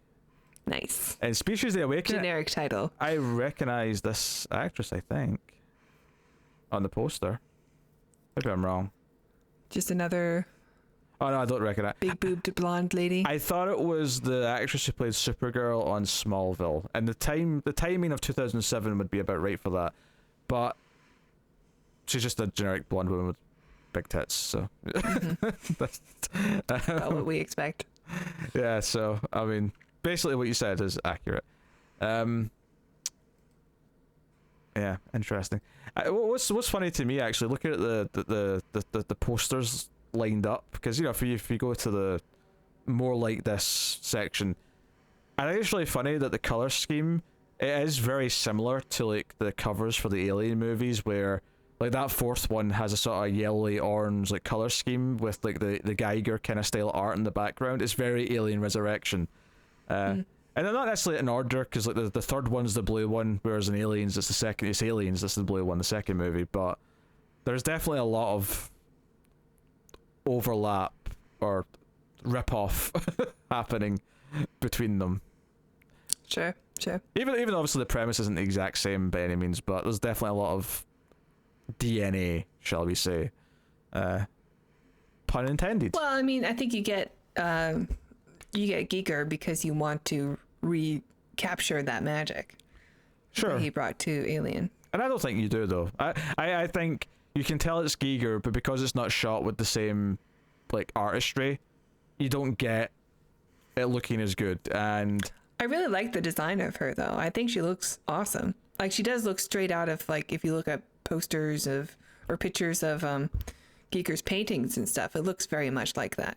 Nice. And Species: The Awakening. Generic title. I recognize this actress, I think, on the poster. Maybe I'm wrong. Just another. Oh no, I don't recognize. Big boobed blonde lady. I thought it was the actress who played Supergirl on Smallville, and the timing of 2007 would be about right for that, but she's just a generic blonde woman with big tits, so that's about what we expect. Yeah, so I mean, basically what you said is accurate. Yeah, interesting. What's funny to me, actually, looking at the posters lined up, because you know, if you go to the more like this section, I think it's really funny that the color scheme, it is very similar to like the covers for the Alien movies, where like that 4th one has a sort of yellowy orange like color scheme with like the Geiger kind of style art in the background. It's very Alien Resurrection. And they're not necessarily in order, because like the 3rd one's the blue one, whereas in Aliens it's Aliens that's the blue one, the second movie. But there's definitely a lot of overlap or rip-off happening between them. Sure. Even obviously the premise isn't the exact same by any means, but there's definitely a lot of DNA, shall we say. Pun intended. Well, I mean, I think you get Giger because you want to recapture that magic. Sure. That he brought to Alien. And I don't think you do, though. I think you can tell it's Giger, but because it's not shot with the same like artistry, you don't get it looking as good. And I really like the design of her, though. I think she looks awesome. Like, she does look straight out of, like, if you look at posters of or pictures of Giger's paintings and stuff, it looks very much like that.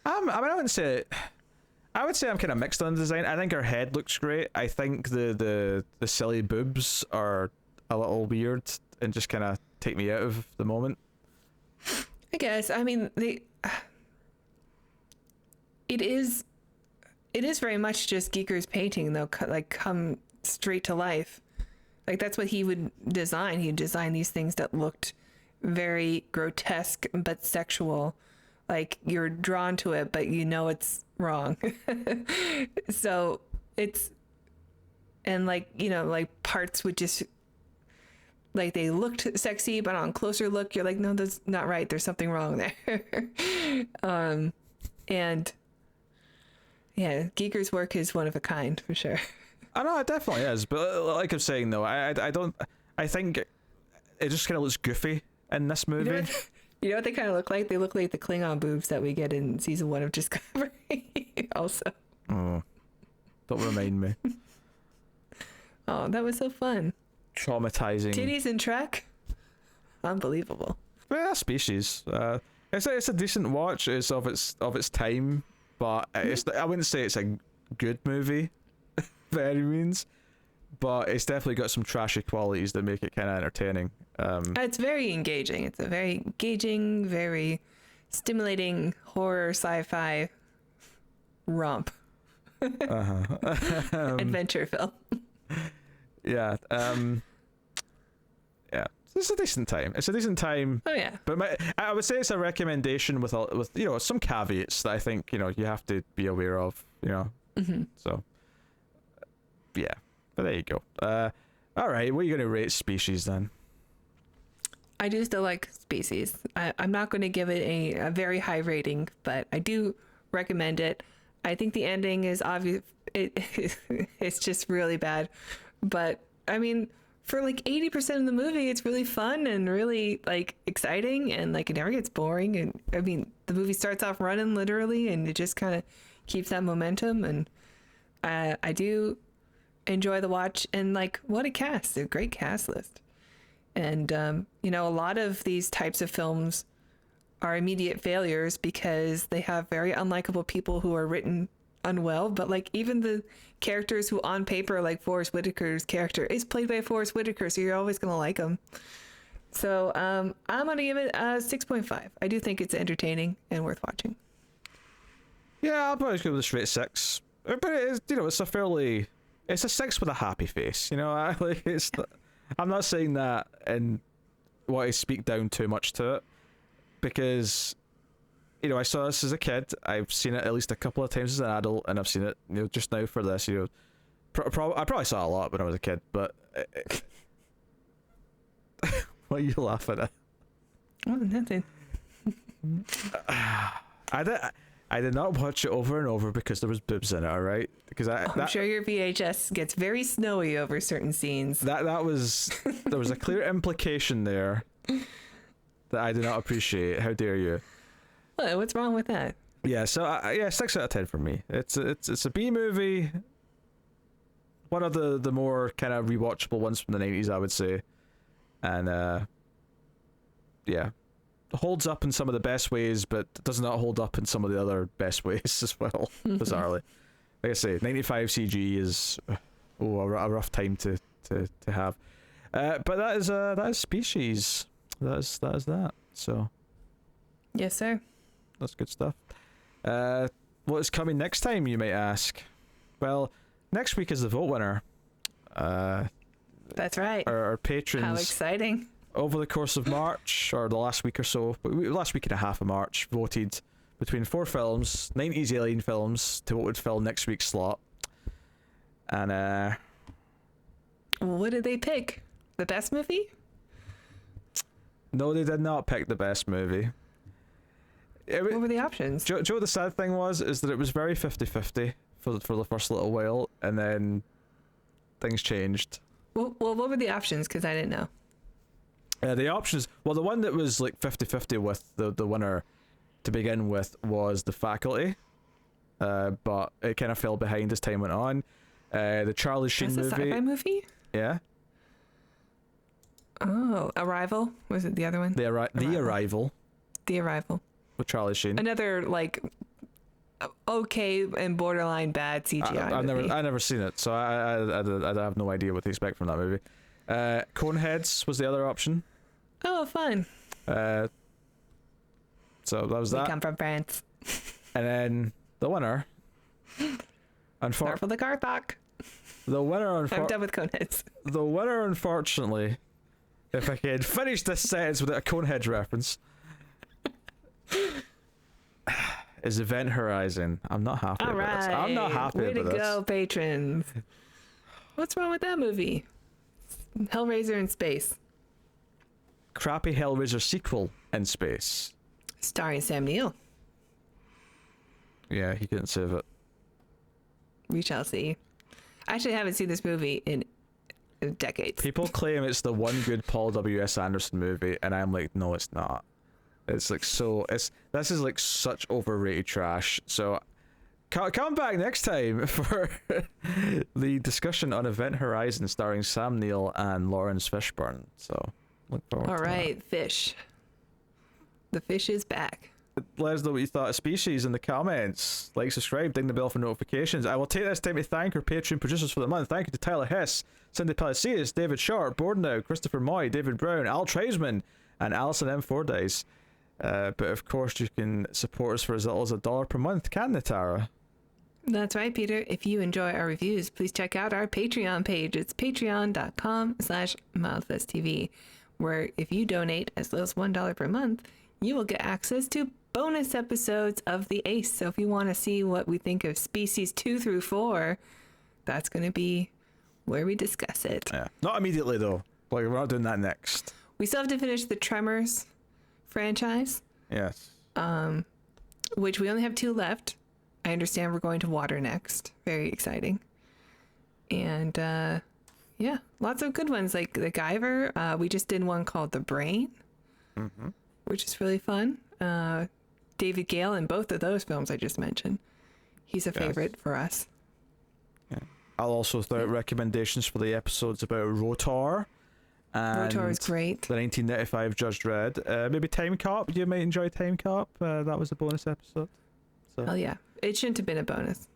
I mean, I would say I'm kind of mixed on the design. I think her head looks great. I think the silly boobs are a little weird and just kind of take me out of the moment. I guess. I mean, it is very much just Giger's painting, though, like come straight to life. Like, that's what he would design. He'd design these things that looked very grotesque but sexual. Like, you're drawn to it, but you know it's wrong. So it's, and like, you know, like parts would just like they looked sexy, but on closer look, you're like, no, that's not right. There's something wrong there. And yeah, Giger's work is one of a kind for sure. I know it definitely is, but like I'm saying though, I don't. I think it just kind of looks goofy in this movie. You know what they kind of look like? They look like the Klingon boobs that we get in season 1 of Discovery. Also. Oh, don't remind me. Oh, that was so fun. Traumatizing. Titties in Trek? Unbelievable. Well, Species. It's a decent watch. It's of its time, but I wouldn't say it's a good movie by any means. But it's definitely got some trashy qualities that make it kind of entertaining. It's very engaging. It's a very engaging, very stimulating horror sci-fi romp. Adventure film. Yeah. Yeah. It's a decent time. Oh yeah. But I would say it's a recommendation with some caveats that I think you have to be aware of. So yeah. But there you go. All right. What are you going to rate Species then? I do still like Species. I'm not going to give it a very high rating, but I do recommend it. I think the ending is obvious. It's just really bad. But I mean, for like 80% of the movie, it's really fun and really like exciting, and like it never gets boring. And I mean, the movie starts off running literally, and it just kind of keeps that momentum. And I do enjoy the watch, and like what a cast, a great cast list. And a lot of these types of films are immediate failures because they have very unlikable people who are written unwell, but like even the characters who on paper, like Forrest Whitaker's character is played by Forrest Whitaker, so you're always gonna like him. So I'm gonna give it a 6.5. I do think it's entertaining and worth watching. Yeah, I'll probably go with a straight 6. But it's a 6 with a happy face. I'm not saying that and want to speak down too much to it, because I saw this as a kid. I've seen it at least a couple of times as an adult, and I've seen it just now for this. I probably saw it a lot when I was a kid, but what are you laughing at? Oh, nothing. I did not watch it over and over because there was boobs in it. All right, because I'm sure your VHS gets very snowy over certain scenes. There was a clear implication there that I do not appreciate. How dare you? What? What's wrong with that? Yeah, so 6 out of 10 for me. It's a B movie. One of the more kind of rewatchable ones from the 90s, I would say. And yeah, holds up in some of the best ways, but does not hold up in some of the other best ways as well. Bizarrely, like I say, 95 CG is a rough time to have. But that is Species. That is that. So yes, sir. That's good stuff. What is coming next time, you might ask? Well, next week is the vote winner. That's right. Our patrons. How exciting. Over the course of March, or the last week or so, last week and a half of March, voted between 4 films, 90s alien films, to what would fill next week's slot. And what did they pick? The best movie? No, they did not pick the best movie. What were the options? Joe, the sad thing is that it was very 50-50 for the first little while, and then things changed. Well, what were the options? Because I didn't know. The options, the one that was like 50-50 with the winner to begin with was The Faculty, but it kind of fell behind as time went on. The Charlie Sheen movie. That's a sci-fi movie? Yeah. Oh, Arrival? Was it the other one? The Arrival. The Arrival. With Charlie Sheen. Another like okay and borderline bad CGI movie. I've never seen it, so I have no idea what to expect from that movie. Coneheads was the other option. Oh, fun. So that was that. We come from France. And then the winner. Start for the car park. The winner. I'm done with Coneheads. The winner, unfortunately, if I could finish this sentence without a Coneheads reference, is Event Horizon. I'm not happy with this. I'm not happy with this. Way to go, patrons. What's wrong with that movie? Hellraiser in space. crappy Hellraiser sequel in space. Starring Sam Neill. Yeah, he couldn't save it. We shall see. I actually haven't seen this movie in decades. People claim it's the one good Paul W.S. Anderson movie, and I'm like, no, it's not. It's like this is like such overrated trash. So come back next time for the discussion on Event Horizon starring Sam Neill and Lawrence Fishburne. So look forward All to right, fish. The fish is back. Let us know what you thought of Species in the comments. Like, subscribe, ding the bell for notifications. I will take this time to thank our Patreon producers for the month. Thank you to Tyler Hess, Cindy Palacios, David Sharp, Bordenau, Christopher Moy, David Brown, Al Treisman, and Alison M. Fordyce. But of course, you can support us for as little as $1 per month, can't you, Tara? That's right, Peter. If you enjoy our reviews, please check out our Patreon page. It's patreon.com/MildFestTV, where if you donate as low as $1 per month, you will get access to bonus episodes of The Ace. So if you want to see what we think of Species 2 through 4, that's going to be where we discuss it. Yeah. Not immediately, though. Like, we're not doing that next. We still have to finish the Tremors franchise. Yes. Which we only have 2 left. I understand we're going to water next. Very exciting. And yeah, lots of good ones like the Guyver. We just did one called The Brain, which is really fun. David Gale in both of those films I just mentioned. He's a favorite for us. Yeah. I'll also throw out recommendations for the episodes about Rotor. And Rotor is great. The 1995 Judge Dredd. Maybe Time Cop. You might enjoy Time Cop. That was a bonus episode. So. Hell yeah. It shouldn't have been a bonus.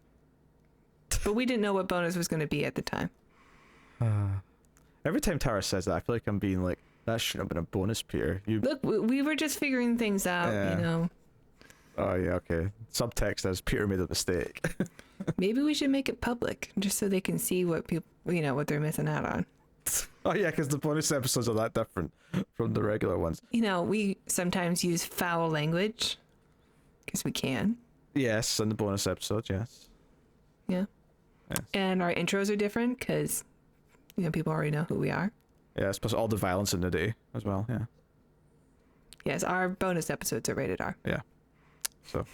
But we didn't know what bonus was going to be at the time. Every time Tara says that, I feel like I'm being like, that shouldn't have been a bonus, Peter. Look, we were just figuring things out, you know. Oh, yeah, okay. Subtext as Peter made a mistake. Maybe we should make it public, just so they can see what people, you know, what they're missing out on. Oh, yeah, because the bonus episodes are that different from the regular ones. You know, we sometimes use foul language, because we can. Yes, in the bonus episodes, yes. Yeah. Yes. And our intros are different, because, you know, people already know who we are. Yes, plus all the violence in the day as well, yeah. Yes, our bonus episodes are rated R. Yeah. So.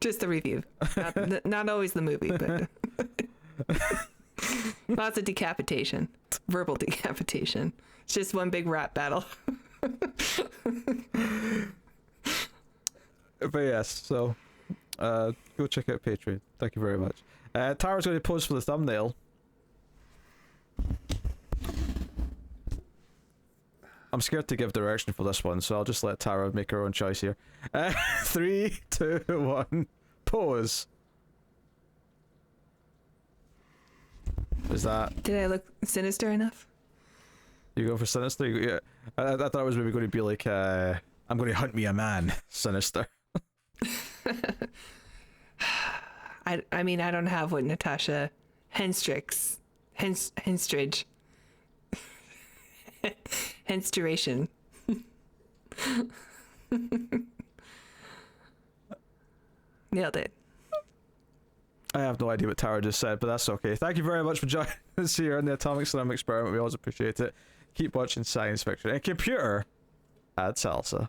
Just the review. Not always the movie, but lots of decapitation. Verbal decapitation. It's just one big rap battle. But yes, so go check out Patreon. Thank you very much. Tara's going to pose for the thumbnail. I'm scared to give direction for this one, so I'll just let Tara make her own choice here. 3, 2, 1, pose. Is that... Did I look sinister enough? You go for sinister? Yeah. I thought it was maybe going to be like, I'm going to hunt me a man. Sinister. I mean, I don't have what Natasha Henstridge. Henstration. Nailed it. I have no idea what Tara just said, but that's okay. Thank you very much for joining us here on the Atomic Cinema Experiment. We always appreciate it. Keep watching science fiction. And computer, add salsa.